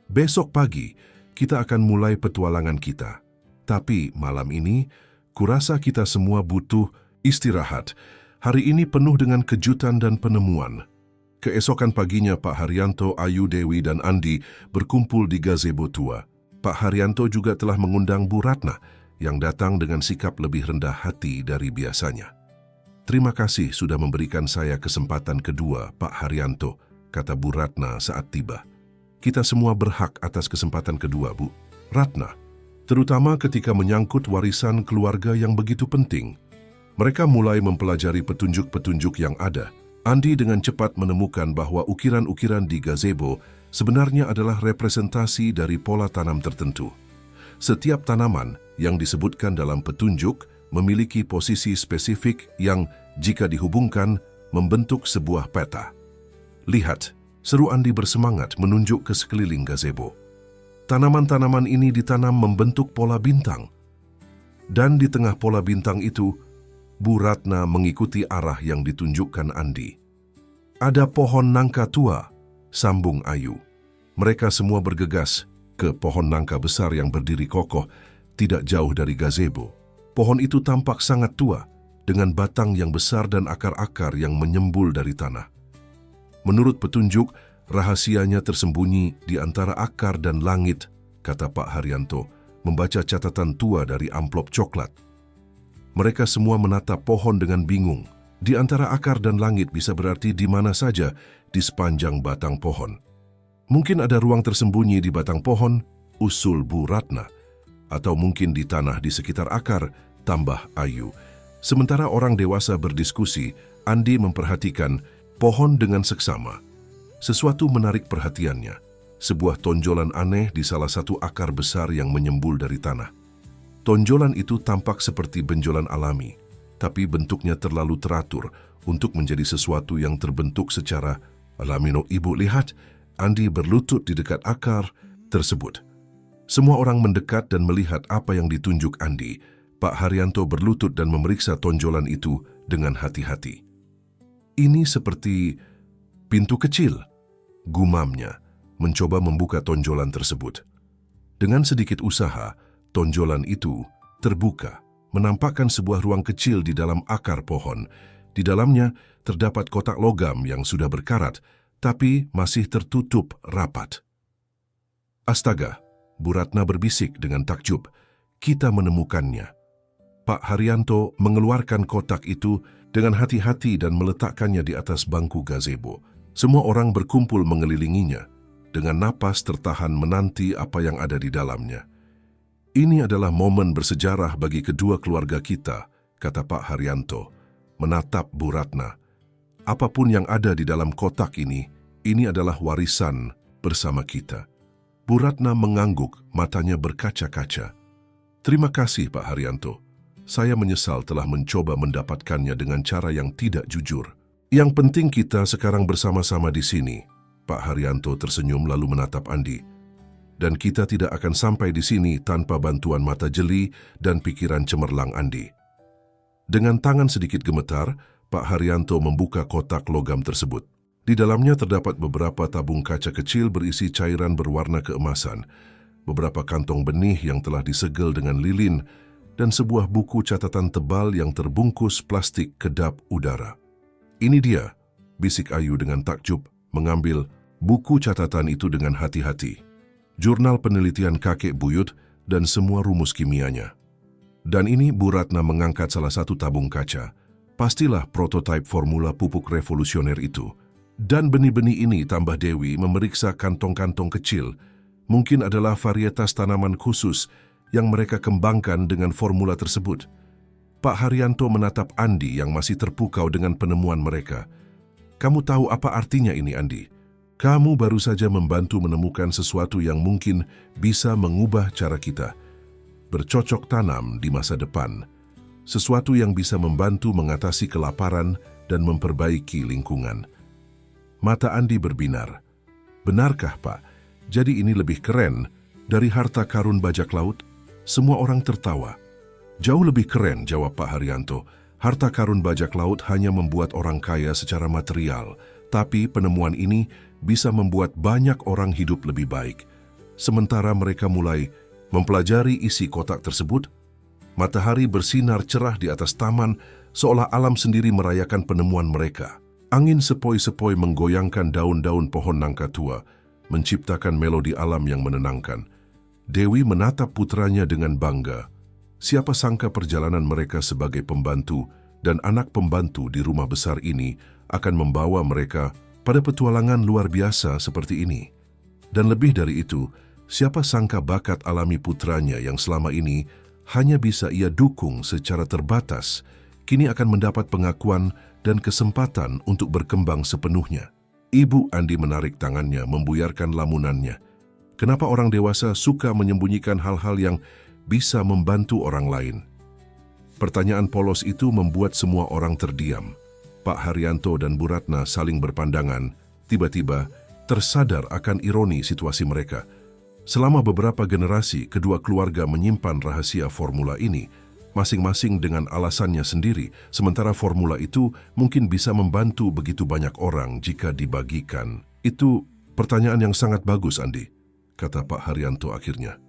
Besok pagi, kita akan mulai petualangan kita. Tapi malam ini, kurasa kita semua butuh istirahat. Hari ini penuh dengan kejutan dan penemuan. Keesokan paginya Pak Haryanto, Ayu, Dewi, dan Andi berkumpul di gazebo tua. Pak Haryanto juga telah mengundang Bu Ratna yang datang dengan sikap lebih rendah hati dari biasanya. Terima kasih sudah memberikan saya kesempatan kedua, Pak Haryanto, kata Bu Ratna saat tiba. Kita semua berhak atas kesempatan kedua, Bu Ratna, terutama ketika menyangkut warisan keluarga yang begitu penting. Mereka mulai mempelajari petunjuk-petunjuk yang ada. Andi dengan cepat menemukan bahwa ukiran-ukiran di gazebo sebenarnya adalah representasi dari pola tanam tertentu. Setiap tanaman yang disebutkan dalam petunjuk memiliki posisi spesifik yang, jika dihubungkan, membentuk sebuah peta. Lihat, seru Andi bersemangat menunjuk ke sekeliling gazebo. Tanaman-tanaman ini ditanam membentuk pola bintang. Dan di tengah pola bintang itu, Bu Ratna mengikuti arah yang ditunjukkan Andi. Ada pohon nangka tua, sambung Ayu. Mereka semua bergegas ke pohon nangka besar yang berdiri kokoh tidak jauh dari gazebo. Pohon itu tampak sangat tua, dengan batang yang besar dan akar-akar yang menyembul dari tanah. Menurut petunjuk, rahasianya tersembunyi di antara akar dan langit, kata Pak Haryanto, membaca catatan tua dari amplop coklat. Mereka semua menatap pohon dengan bingung. Di antara akar dan langit bisa berarti di mana saja di sepanjang batang pohon. Mungkin ada ruang tersembunyi di batang pohon, usul Bu Ratna. Atau mungkin di tanah di sekitar akar, tambah Ayu. Sementara orang dewasa berdiskusi, Andi memperhatikan pohon dengan seksama. Sesuatu menarik perhatiannya. Sebuah tonjolan aneh di salah satu akar besar yang menyembul dari tanah. Tonjolan itu tampak seperti benjolan alami, tapi bentuknya terlalu teratur untuk menjadi sesuatu yang terbentuk secara alami. Ibu lihat, Andi berlutut di dekat akar tersebut. Semua orang mendekat dan melihat apa yang ditunjuk Andi. Pak Haryanto berlutut dan memeriksa tonjolan itu dengan hati-hati. Ini seperti pintu kecil, gumamnya, mencoba membuka tonjolan tersebut. Dengan sedikit usaha, tonjolan itu terbuka, menampakkan sebuah ruang kecil di dalam akar pohon. Di dalamnya terdapat kotak logam yang sudah berkarat, tapi masih tertutup rapat. Astaga, Bu Ratna berbisik dengan takjub. Kita menemukannya. Pak Haryanto mengeluarkan kotak itu dengan hati-hati dan meletakkannya di atas bangku gazebo. Semua orang berkumpul mengelilinginya, dengan napas tertahan menanti apa yang ada di dalamnya. Ini adalah momen bersejarah bagi kedua keluarga kita, kata Pak Haryanto, menatap Bu Ratna. Apapun yang ada di dalam kotak ini adalah warisan bersama kita. Bu Ratna mengangguk, matanya berkaca-kaca. Terima kasih, Pak Haryanto. Saya menyesal telah mencoba mendapatkannya dengan cara yang tidak jujur. Yang penting kita sekarang bersama-sama di sini. Pak Haryanto tersenyum lalu menatap Andi. Dan kita tidak akan sampai di sini tanpa bantuan mata jeli dan pikiran cemerlang Andi. Dengan tangan sedikit gemetar, Pak Haryanto membuka kotak logam tersebut. Di dalamnya terdapat beberapa tabung kaca kecil berisi cairan berwarna keemasan, beberapa kantong benih yang telah disegel dengan lilin, dan sebuah buku catatan tebal yang terbungkus plastik kedap udara. "Ini dia," bisik Ayu dengan takjub, mengambil buku catatan itu dengan hati-hati. Jurnal penelitian kakek buyut dan semua rumus kimianya. Dan ini Bu Ratna mengangkat salah satu tabung kaca. Pastilah prototipe formula pupuk revolusioner itu. Dan benih-benih ini, tambah Dewi, memeriksa kantong-kantong kecil. Mungkin adalah varietas tanaman khusus yang mereka kembangkan dengan formula tersebut. Pak Haryanto menatap Andi yang masih terpukau dengan penemuan mereka. "Kamu tahu apa artinya ini, Andi? Kamu baru saja membantu menemukan sesuatu yang mungkin bisa mengubah cara kita bercocok tanam di masa depan. Sesuatu yang bisa membantu mengatasi kelaparan dan memperbaiki lingkungan." Mata Andi berbinar. "Benarkah, Pak? Jadi ini lebih keren dari harta karun bajak laut?" Semua orang tertawa. "Jauh lebih keren," jawab Pak Haryanto. "Harta karun bajak laut hanya membuat orang kaya secara material, tapi penemuan ini bisa membuat banyak orang hidup lebih baik." Sementara mereka mulai mempelajari isi kotak tersebut, matahari bersinar cerah di atas taman seolah alam sendiri merayakan penemuan mereka. Angin sepoi-sepoi menggoyangkan daun-daun pohon nangka tua, menciptakan melodi alam yang menenangkan. Dewi menatap putranya dengan bangga. Siapa sangka perjalanan mereka sebagai pembantu dan anak pembantu di rumah besar ini akan membawa mereka pada petualangan luar biasa seperti ini. Dan lebih dari itu, siapa sangka bakat alami putranya yang selama ini hanya bisa ia dukung secara terbatas, kini akan mendapat pengakuan dan kesempatan untuk berkembang sepenuhnya. Ibu Andi menarik tangannya, membuyarkan lamunannya. Kenapa orang dewasa suka menyembunyikan hal-hal yang bisa membantu orang lain? Pertanyaan polos itu membuat semua orang terdiam. Pak Haryanto dan Bu Ratna saling berpandangan, tiba-tiba tersadar akan ironi situasi mereka. Selama beberapa generasi, kedua keluarga menyimpan rahasia formula ini, masing-masing dengan alasannya sendiri, sementara formula itu mungkin bisa membantu begitu banyak orang jika dibagikan. "Itu pertanyaan yang sangat bagus, Andi," kata Pak Haryanto akhirnya.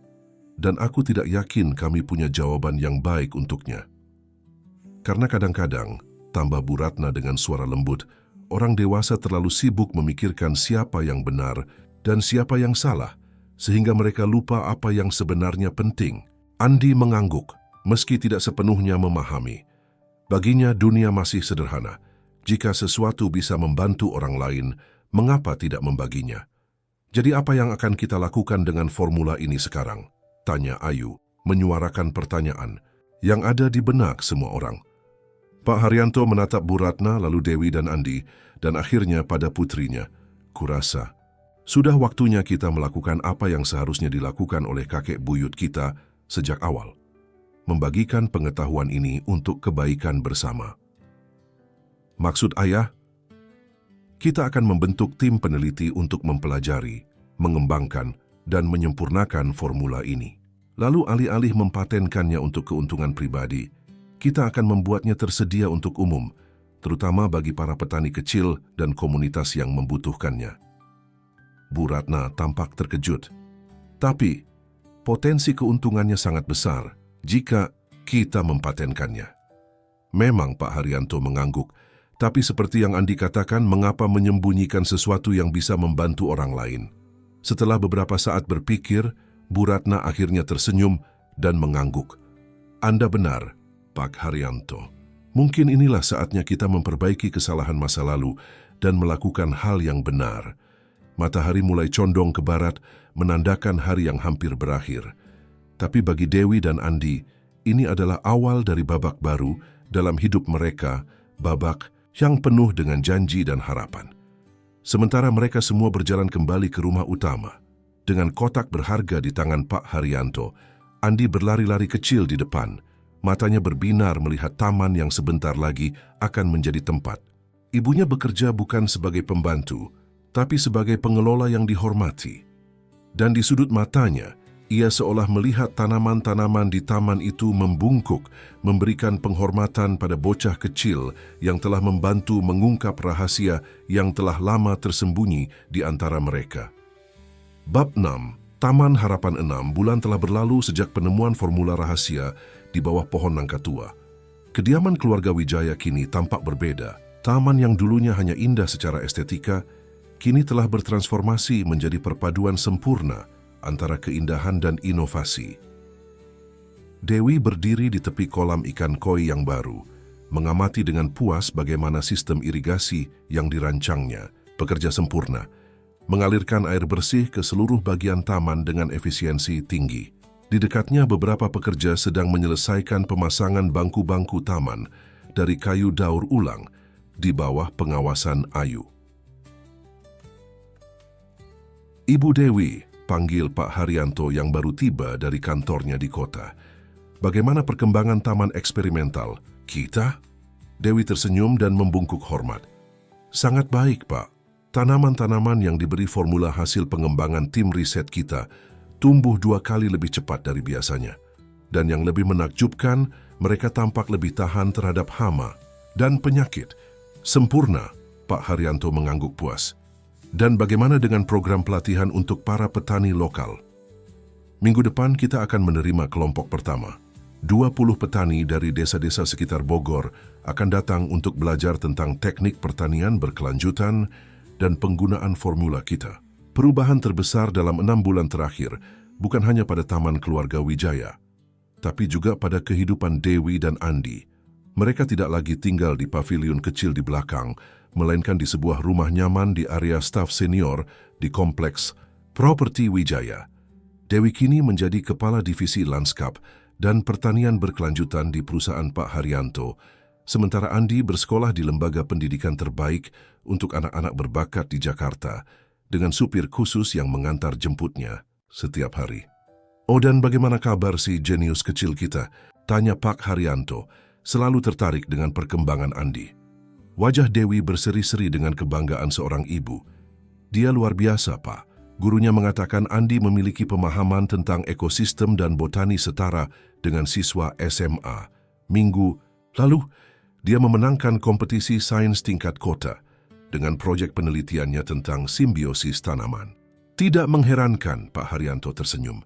"Dan aku tidak yakin kami punya jawaban yang baik untuknya. Karena kadang-kadang," tambah Bu Ratna dengan suara lembut, "orang dewasa terlalu sibuk memikirkan siapa yang benar dan siapa yang salah, sehingga mereka lupa apa yang sebenarnya penting." Andi mengangguk, meski tidak sepenuhnya memahami. Baginya dunia masih sederhana. Jika sesuatu bisa membantu orang lain, mengapa tidak membaginya? "Jadi apa yang akan kita lakukan dengan formula ini sekarang?" tanya Ayu, menyuarakan pertanyaan yang ada di benak semua orang. Pak Haryanto menatap Bu Ratna, lalu Dewi dan Andi, dan akhirnya pada putrinya. "Kurasa sudah waktunya kita melakukan apa yang seharusnya dilakukan oleh kakek buyut kita sejak awal. Membagikan pengetahuan ini untuk kebaikan bersama." "Maksud Ayah?" "Kita akan membentuk tim peneliti untuk mempelajari, mengembangkan, dan menyempurnakan formula ini. Lalu alih-alih mempatenkannya untuk keuntungan pribadi, kita akan membuatnya tersedia untuk umum, terutama bagi para petani kecil dan komunitas yang membutuhkannya." Bu Ratna tampak terkejut. "Tapi, potensi keuntungannya sangat besar jika kita mempatenkannya." Memang Pak Haryanto mengangguk, tapi seperti yang Andi katakan, mengapa menyembunyikan sesuatu yang bisa membantu orang lain? Setelah beberapa saat berpikir, Bu Ratna akhirnya tersenyum dan mengangguk. "Anda benar, Pak Haryanto. Mungkin inilah saatnya kita memperbaiki kesalahan masa lalu dan melakukan hal yang benar." Matahari mulai condong ke barat, menandakan hari yang hampir berakhir. Tapi bagi Dewi dan Andi, ini adalah awal dari babak baru dalam hidup mereka, babak yang penuh dengan janji dan harapan. Sementara mereka semua berjalan kembali ke rumah utama. Dengan kotak berharga di tangan Pak Haryanto, Andi berlari-lari kecil di depan. Matanya berbinar melihat taman yang sebentar lagi akan menjadi tempat. Ibunya bekerja bukan sebagai pembantu, tapi sebagai pengelola yang dihormati. Dan di sudut matanya, Ia seolah melihat tanaman-tanaman di taman itu membungkuk, memberikan penghormatan pada bocah kecil yang telah membantu mengungkap rahasia yang telah lama tersembunyi di antara mereka. Bab 6. Taman Harapan 6 bulan telah berlalu sejak penemuan formula rahasia di bawah pohon nangka tua. Kediaman keluarga Wijaya kini tampak berbeda. Taman yang dulunya hanya indah secara estetika, kini telah bertransformasi menjadi perpaduan sempurna antara keindahan dan inovasi. Dewi berdiri di tepi kolam ikan koi yang baru, mengamati dengan puas bagaimana sistem irigasi yang dirancangnya bekerja sempurna, mengalirkan air bersih ke seluruh bagian taman dengan efisiensi tinggi. Di dekatnya beberapa pekerja sedang menyelesaikan pemasangan bangku-bangku taman dari kayu daur ulang di bawah pengawasan Ayu. Ibu Dewi, panggil Pak Haryanto yang baru tiba dari kantornya di kota. Bagaimana perkembangan taman eksperimental kita? Dewi tersenyum dan membungkuk hormat. Sangat baik, Pak. Tanaman-tanaman yang diberi formula hasil pengembangan tim riset kita tumbuh 2 kali lebih cepat dari biasanya. Dan yang lebih menakjubkan, mereka tampak lebih tahan terhadap hama dan penyakit. Sempurna, Pak Haryanto mengangguk puas. Dan bagaimana dengan program pelatihan untuk para petani lokal? Minggu depan kita akan menerima kelompok pertama. 20 petani dari desa-desa sekitar Bogor akan datang untuk belajar tentang teknik pertanian berkelanjutan dan penggunaan formula kita. Perubahan terbesar dalam 6 bulan terakhir bukan hanya pada Taman Keluarga Wijaya, tapi juga pada kehidupan Dewi dan Andi. Mereka tidak lagi tinggal di pavilion kecil di belakang, melainkan di sebuah rumah nyaman di area staf senior di kompleks Properti Wijaya. Dewi kini menjadi kepala divisi lanskap dan pertanian berkelanjutan di perusahaan Pak Haryanto, sementara Andi bersekolah di lembaga pendidikan terbaik untuk anak-anak berbakat di Jakarta, dengan supir khusus yang mengantar jemputnya setiap hari. Oh, dan bagaimana kabar si jenius kecil kita? Tanya Pak Haryanto, selalu tertarik dengan perkembangan Andi. Wajah Dewi berseri-seri dengan kebanggaan seorang ibu. Dia luar biasa, Pak. Gurunya mengatakan Andi memiliki pemahaman tentang ekosistem dan botani setara dengan siswa SMA. Minggu lalu, dia memenangkan kompetisi sains tingkat kota dengan proyek penelitiannya tentang simbiosis tanaman. Tidak mengherankan, Pak Haryanto tersenyum.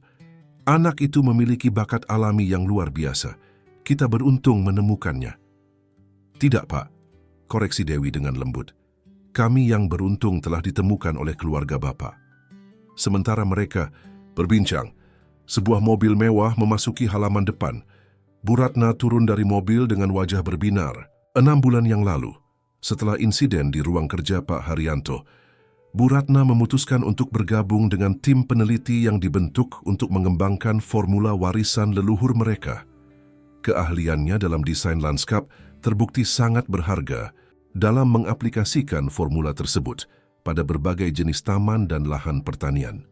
Anak itu memiliki bakat alami yang luar biasa. Kita beruntung menemukannya. Tidak, Pak. Koreksi Dewi dengan lembut. Kami yang beruntung telah ditemukan oleh keluarga Bapak. Sementara mereka berbincang, sebuah mobil mewah memasuki halaman depan. Bu Ratna turun dari mobil dengan wajah berbinar. 6 bulan yang lalu, setelah insiden di ruang kerja Pak Haryanto, Bu Ratna memutuskan untuk bergabung dengan tim peneliti yang dibentuk untuk mengembangkan formula warisan leluhur mereka. Keahliannya dalam desain lanskap terbukti sangat berharga dalam mengaplikasikan formula tersebut pada berbagai jenis taman dan lahan pertanian.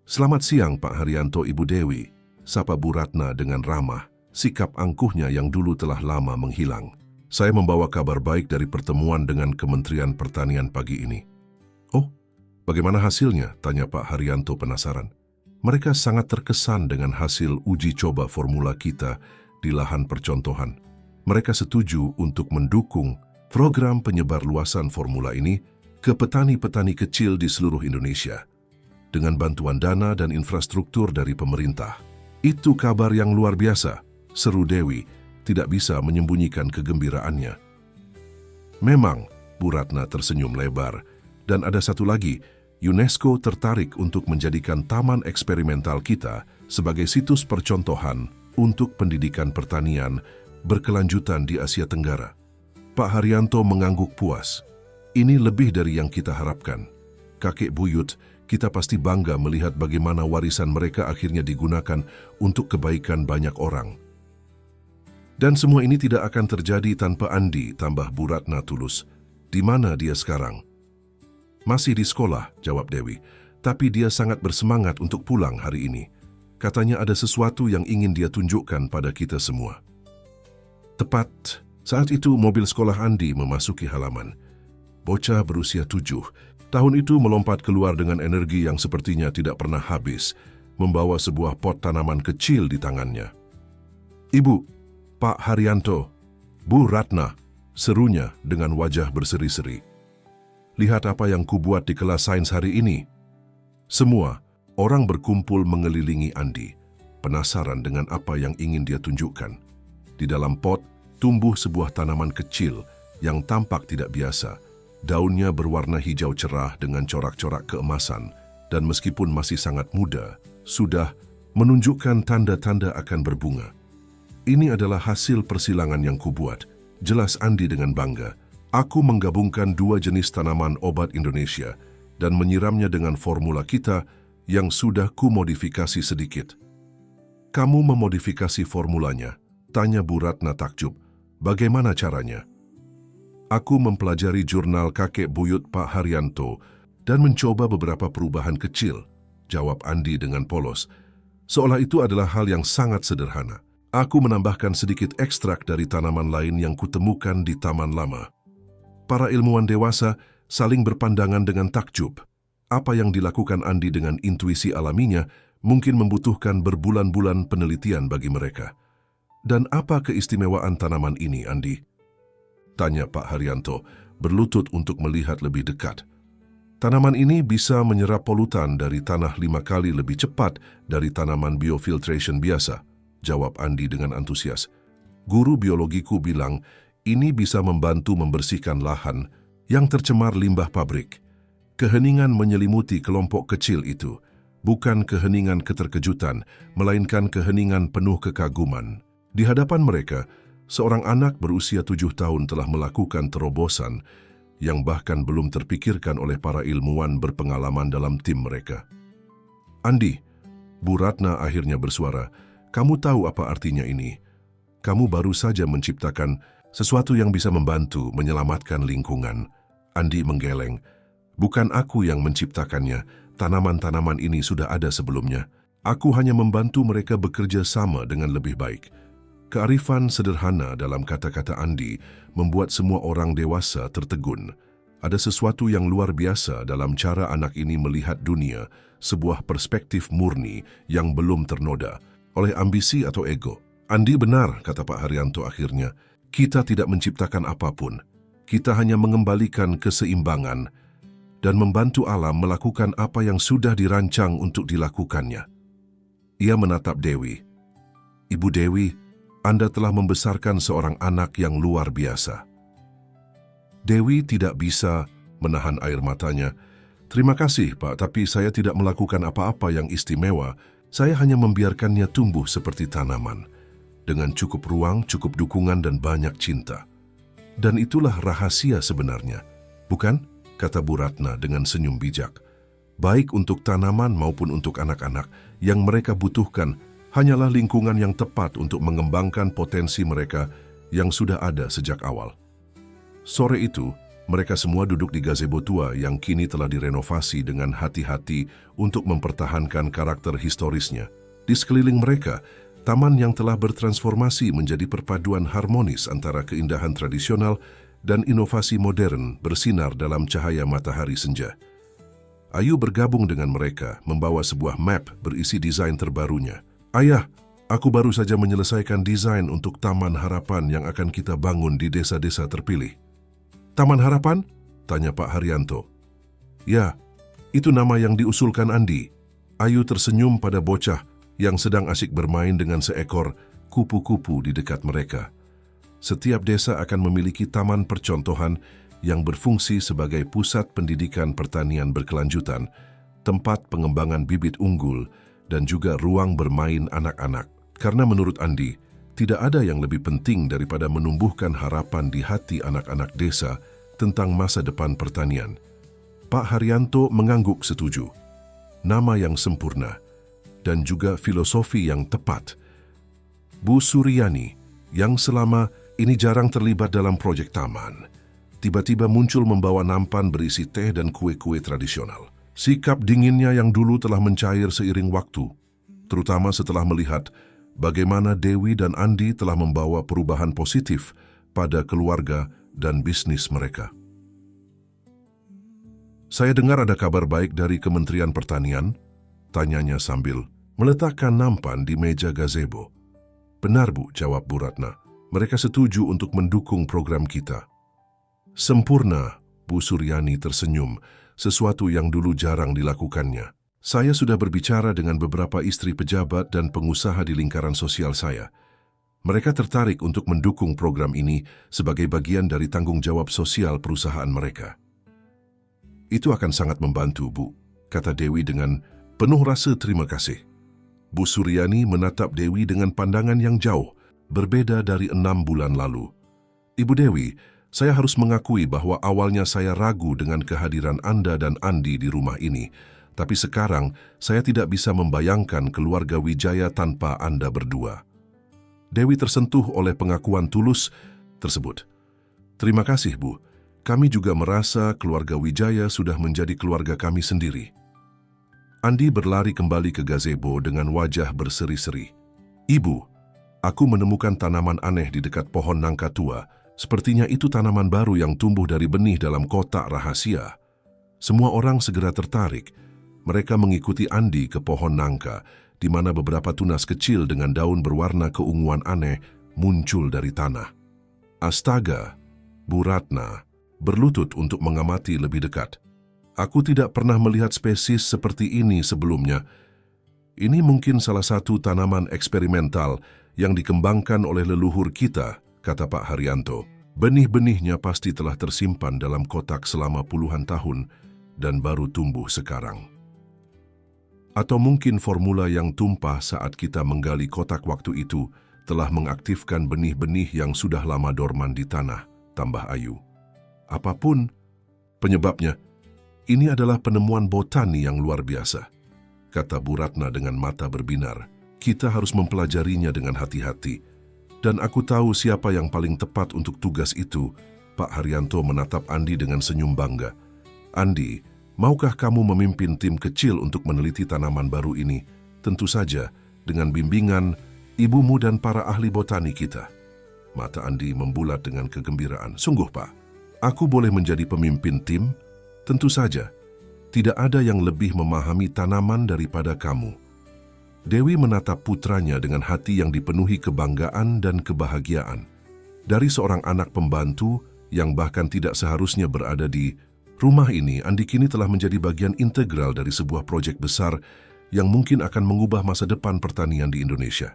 Selamat siang, Pak Haryanto, Ibu Dewi, sapa Bu Ratna dengan ramah, sikap angkuhnya yang dulu telah lama menghilang. Saya membawa kabar baik dari pertemuan dengan Kementerian Pertanian pagi ini. Oh, bagaimana hasilnya? Tanya Pak Haryanto penasaran. Mereka sangat terkesan dengan hasil uji coba formula kita di lahan percontohan. Mereka setuju untuk mendukung program penyebar luasan formula ini ke petani-petani kecil di seluruh Indonesia dengan bantuan dana dan infrastruktur dari pemerintah. Itu kabar yang luar biasa, seru Dewi, tidak bisa menyembunyikan kegembiraannya. Memang, Bu Ratna tersenyum lebar, dan ada satu lagi, UNESCO tertarik untuk menjadikan taman eksperimental kita sebagai situs percontohan untuk pendidikan pertanian berkelanjutan di Asia Tenggara. Pak Haryanto mengangguk puas. Ini lebih dari yang kita harapkan. Kakek buyut, kita pasti bangga melihat bagaimana warisan mereka akhirnya digunakan untuk kebaikan banyak orang. Dan semua ini tidak akan terjadi tanpa Andi, tambah Bu Ratna tulus. Di mana dia sekarang? Masih di sekolah, jawab Dewi. Tapi dia sangat bersemangat untuk pulang hari ini. Katanya ada sesuatu yang ingin dia tunjukkan pada kita semua. Tepat saat itu mobil sekolah Andi memasuki halaman. Bocah berusia 7 tahun itu melompat keluar dengan energi yang sepertinya tidak pernah habis membawa sebuah pot tanaman kecil di tangannya. "Ibu, Pak Haryanto, Bu Ratna," serunya dengan wajah berseri-seri. "Lihat apa yang kubuat di kelas sains hari ini." Semua orang berkumpul mengelilingi Andi, penasaran dengan apa yang ingin dia tunjukkan. Di dalam pot tumbuh sebuah tanaman kecil yang tampak tidak biasa. Daunnya berwarna hijau cerah dengan corak-corak keemasan, dan meskipun masih sangat muda, sudah menunjukkan tanda-tanda akan berbunga. "Ini adalah hasil persilangan yang kubuat," jelas Andi dengan bangga. "Aku menggabungkan dua jenis tanaman obat Indonesia dan menyiramnya dengan formula kita yang sudah kumodifikasi sedikit." "Kamu memodifikasi formulanya?" tanya Bu Ratna takjub. "Bagaimana caranya?" "Aku mempelajari jurnal kakek buyut Pak Haryanto dan mencoba beberapa perubahan kecil," jawab Andi dengan polos. Seolah itu adalah hal yang sangat sederhana. "Aku menambahkan sedikit ekstrak dari tanaman lain yang kutemukan di taman lama." Para ilmuwan dewasa saling berpandangan dengan takjub. Apa yang dilakukan Andi dengan intuisi alaminya mungkin membutuhkan berbulan-bulan penelitian bagi mereka. "Dan apa keistimewaan tanaman ini, Andi?" tanya Pak Haryanto, berlutut untuk melihat lebih dekat. "Tanaman ini bisa menyerap polutan dari tanah 5 kali lebih cepat dari tanaman biofiltration biasa," jawab Andi dengan antusias. "Guru biologiku bilang ini bisa membantu membersihkan lahan yang tercemar limbah pabrik." Keheningan menyelimuti kelompok kecil itu, bukan keheningan keterkejutan, melainkan keheningan penuh kekaguman. Di hadapan mereka, seorang anak berusia 7 tahun telah melakukan terobosan yang bahkan belum terpikirkan oleh para ilmuwan berpengalaman dalam tim mereka. "Andi," Bu Ratna akhirnya bersuara, "kamu tahu apa artinya ini? Kamu baru saja menciptakan sesuatu yang bisa membantu menyelamatkan lingkungan." Andi menggeleng. "Bukan aku yang menciptakannya, tanaman-tanaman ini sudah ada sebelumnya. Aku hanya membantu mereka bekerja sama dengan lebih baik." Kearifan sederhana dalam kata-kata Andi membuat semua orang dewasa tertegun. Ada sesuatu yang luar biasa dalam cara anak ini melihat dunia, sebuah perspektif murni yang belum ternoda oleh ambisi atau ego. "Andi benar," kata Pak Haryanto akhirnya. "Kita tidak menciptakan apapun. Kita hanya mengembalikan keseimbangan dan membantu alam melakukan apa yang sudah dirancang untuk dilakukannya." Ia menatap Dewi. "Ibu Dewi, Anda telah membesarkan seorang anak yang luar biasa." Dewi tidak bisa menahan air matanya. "Terima kasih, Pak, tapi saya tidak melakukan apa-apa yang istimewa. Saya hanya membiarkannya tumbuh seperti tanaman, dengan cukup ruang, cukup dukungan, dan banyak cinta. Dan itulah rahasia sebenarnya, bukan?" kata Bu Ratna dengan senyum bijak. "Baik untuk tanaman maupun untuk anak-anak, yang mereka butuhkan hanyalah lingkungan yang tepat untuk mengembangkan potensi mereka yang sudah ada sejak awal." Sore itu, mereka semua duduk di gazebo tua yang kini telah direnovasi dengan hati-hati untuk mempertahankan karakter historisnya. Di sekeliling mereka, taman yang telah bertransformasi menjadi perpaduan harmonis antara keindahan tradisional dan inovasi modern bersinar dalam cahaya matahari senja. Ayu bergabung dengan mereka, membawa sebuah map berisi desain terbarunya. "Ayah, aku baru saja menyelesaikan desain untuk Taman Harapan yang akan kita bangun di desa-desa terpilih." "Taman Harapan?" tanya Pak Haryanto. "Ya, itu nama yang diusulkan Andi." Ayu tersenyum pada bocah yang sedang asyik bermain dengan seekor kupu-kupu di dekat mereka. Setiap desa akan memiliki taman percontohan yang berfungsi sebagai pusat pendidikan pertanian berkelanjutan, tempat pengembangan bibit unggul, dan juga ruang bermain anak-anak. Karena menurut Andi, tidak ada yang lebih penting daripada menumbuhkan harapan di hati anak-anak desa tentang masa depan pertanian. Pak Haryanto mengangguk setuju. Nama yang sempurna dan juga filosofi yang tepat. Bu Suryani, yang selama ini jarang terlibat dalam proyek taman, tiba-tiba muncul membawa nampan berisi teh dan kue-kue tradisional. Sikap dinginnya yang dulu telah mencair seiring waktu, terutama setelah melihat bagaimana Dewi dan Andi telah membawa perubahan positif pada keluarga dan bisnis mereka. "Saya dengar ada kabar baik dari Kementerian Pertanian?" tanyanya sambil Meletakkan nampan di meja gazebo. Benar, Bu, jawab Bu Ratna. Mereka setuju untuk mendukung program kita. Sempurna, Bu Suryani tersenyum, sesuatu yang dulu jarang dilakukannya. Saya sudah berbicara dengan beberapa istri pejabat dan pengusaha di lingkaran sosial saya. Mereka tertarik untuk mendukung program ini sebagai bagian dari tanggung jawab sosial perusahaan mereka. Itu akan sangat membantu, Bu, kata Dewi dengan penuh rasa terima kasih. Bu Suryani menatap Dewi dengan pandangan yang jauh, berbeda dari 6 bulan lalu. Ibu Dewi, saya harus mengakui bahwa awalnya saya ragu dengan kehadiran Anda dan Andi di rumah ini, tapi sekarang saya tidak bisa membayangkan keluarga Wijaya tanpa Anda berdua. Dewi tersentuh oleh pengakuan tulus tersebut. Terima kasih, Bu. Kami juga merasa keluarga Wijaya sudah menjadi keluarga kami sendiri. Andi berlari kembali ke gazebo dengan wajah berseri-seri. Ibu, aku menemukan tanaman aneh di dekat pohon nangka tua. Sepertinya itu tanaman baru yang tumbuh dari benih dalam kotak rahasia. Semua orang segera tertarik. Mereka mengikuti Andi ke pohon nangka, di mana beberapa tunas kecil dengan daun berwarna keunguan aneh muncul dari tanah. Astaga, Bu Ratna berlutut untuk mengamati lebih dekat. Aku tidak pernah melihat spesies seperti ini sebelumnya. Ini mungkin salah satu tanaman eksperimental yang dikembangkan oleh leluhur kita, kata Pak Haryanto. Benih-benihnya pasti telah tersimpan dalam kotak selama puluhan tahun dan baru tumbuh sekarang. Atau mungkin formula yang tumpah saat kita menggali kotak waktu itu telah mengaktifkan benih-benih yang sudah lama dorman di tanah, tambah Ayu. Apapun penyebabnya, ini adalah penemuan botani yang luar biasa, kata Bu Ratna dengan mata berbinar. Kita harus mempelajarinya dengan hati-hati. Dan aku tahu siapa yang paling tepat untuk tugas itu. Pak Haryanto menatap Andi dengan senyum bangga. Andi, maukah kamu memimpin tim kecil untuk meneliti tanaman baru ini? Tentu saja, dengan bimbingan ibumu dan para ahli botani kita. Mata Andi membulat dengan kegembiraan. Sungguh, Pak, aku boleh menjadi pemimpin tim? Tentu saja, tidak ada yang lebih memahami tanaman daripada kamu. Dewi menatap putranya dengan hati yang dipenuhi kebanggaan dan kebahagiaan. Dari seorang anak pembantu yang bahkan tidak seharusnya berada di rumah ini, Andi kini telah menjadi bagian integral dari sebuah proyek besar yang mungkin akan mengubah masa depan pertanian di Indonesia.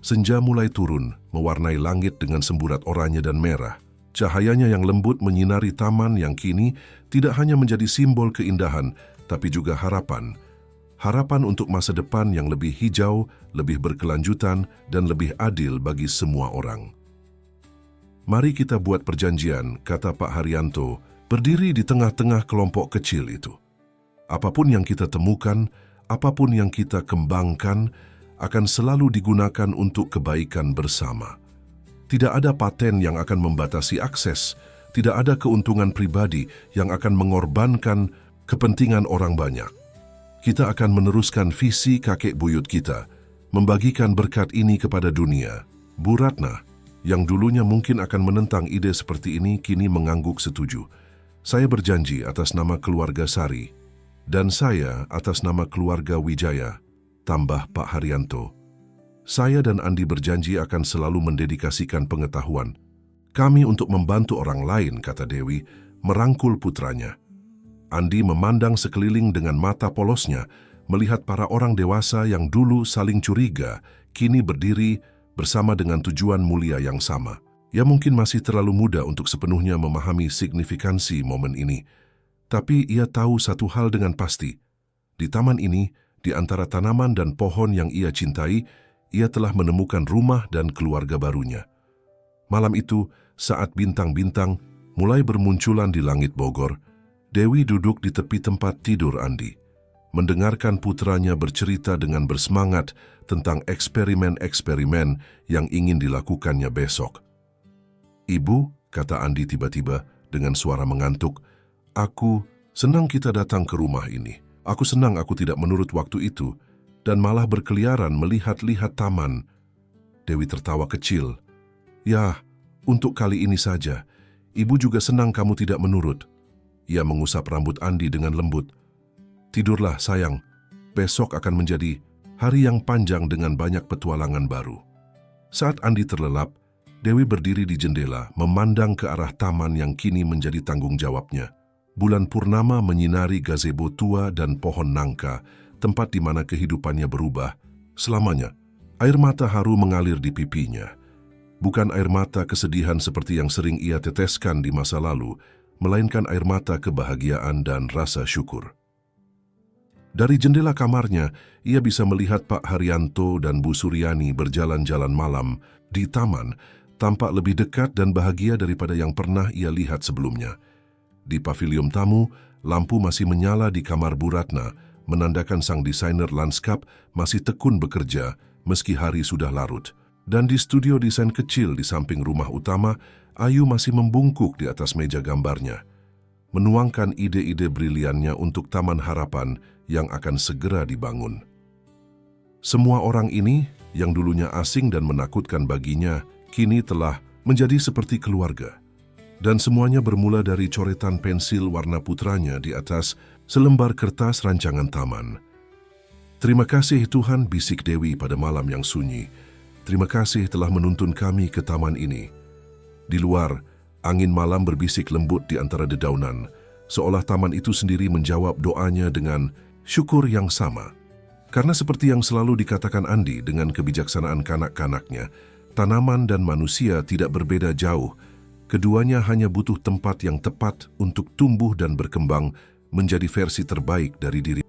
Senja mulai turun, mewarnai langit dengan semburat oranye dan merah. Cahayanya yang lembut menyinari taman yang kini tidak hanya menjadi simbol keindahan, tapi juga harapan. Harapan untuk masa depan yang lebih hijau, lebih berkelanjutan, dan lebih adil bagi semua orang. Mari kita buat perjanjian, kata Pak Haryanto, berdiri di tengah-tengah kelompok kecil itu. Apapun yang kita temukan, apapun yang kita kembangkan, akan selalu digunakan untuk kebaikan bersama. Tidak ada paten yang akan membatasi akses, tidak ada keuntungan pribadi yang akan mengorbankan kepentingan orang banyak. Kita akan meneruskan visi kakek buyut kita, membagikan berkat ini kepada dunia. Bu Ratna, yang dulunya mungkin akan menentang ide seperti ini, kini mengangguk setuju. Saya berjanji atas nama keluarga Sari, dan saya atas nama keluarga Wijaya, tambah Pak Haryanto. Saya dan Andi berjanji akan selalu mendedikasikan pengetahuan kami untuk membantu orang lain, kata Dewi, merangkul putranya. Andi memandang sekeliling dengan mata polosnya, melihat para orang dewasa yang dulu saling curiga, kini berdiri bersama dengan tujuan mulia yang sama. Ia mungkin masih terlalu muda untuk sepenuhnya memahami signifikansi momen ini. Tapi ia tahu satu hal dengan pasti. Di taman ini, di antara tanaman dan pohon yang ia cintai, ia telah menemukan rumah dan keluarga barunya. Malam itu, saat bintang-bintang mulai bermunculan di langit Bogor, Dewi duduk di tepi tempat tidur Andi, mendengarkan putranya bercerita dengan bersemangat tentang eksperimen-eksperimen yang ingin dilakukannya besok. Ibu, kata Andi tiba-tiba dengan suara mengantuk, aku senang kita datang ke rumah ini. Aku senang aku tidak menurut waktu itu dan malah berkeliaran melihat-lihat taman. Dewi tertawa kecil. Ya, untuk kali ini saja. Ibu juga senang kamu tidak menurut. Ia mengusap rambut Andi dengan lembut. Tidurlah, sayang. Besok akan menjadi Hari yang panjang dengan banyak petualangan baru. Saat Andi terlelap, Dewi berdiri di jendela memandang ke arah taman yang kini menjadi tanggung jawabnya. Bulan purnama menyinari gazebo tua dan pohon nangka, tempat di mana kehidupannya berubah selamanya. Air mata haru mengalir di pipinya. Bukan air mata kesedihan seperti yang sering ia teteskan di masa lalu, melainkan air mata kebahagiaan dan rasa syukur. Dari jendela kamarnya, ia bisa melihat Pak Haryanto dan Bu Suryani berjalan-jalan malam di taman, tampak lebih dekat dan bahagia daripada yang pernah ia lihat sebelumnya. Di pavilion tamu, lampu masih menyala di kamar Bu Ratna, menandakan sang desainer lanskap masih tekun bekerja meski hari sudah larut. Dan di studio desain kecil di samping rumah utama, Ayu masih membungkuk di atas meja gambarnya, menuangkan ide-ide briliannya untuk Taman Harapan yang akan segera dibangun. Semua orang ini, yang dulunya asing dan menakutkan baginya, kini telah menjadi seperti keluarga. Dan semuanya bermula dari coretan pensil warna putranya di atas selembar kertas rancangan taman. Terima kasih Tuhan, bisik Dewi pada malam yang sunyi. Terima kasih telah menuntun kami ke taman ini. Di luar, angin malam berbisik lembut di antara dedaunan, seolah taman itu sendiri menjawab doanya dengan syukur yang sama. Karena seperti yang selalu dikatakan Andi dengan kebijaksanaan kanak-kanaknya, tanaman dan manusia tidak berbeda jauh. Keduanya hanya butuh tempat yang tepat untuk tumbuh dan berkembang menjadi versi terbaik dari diri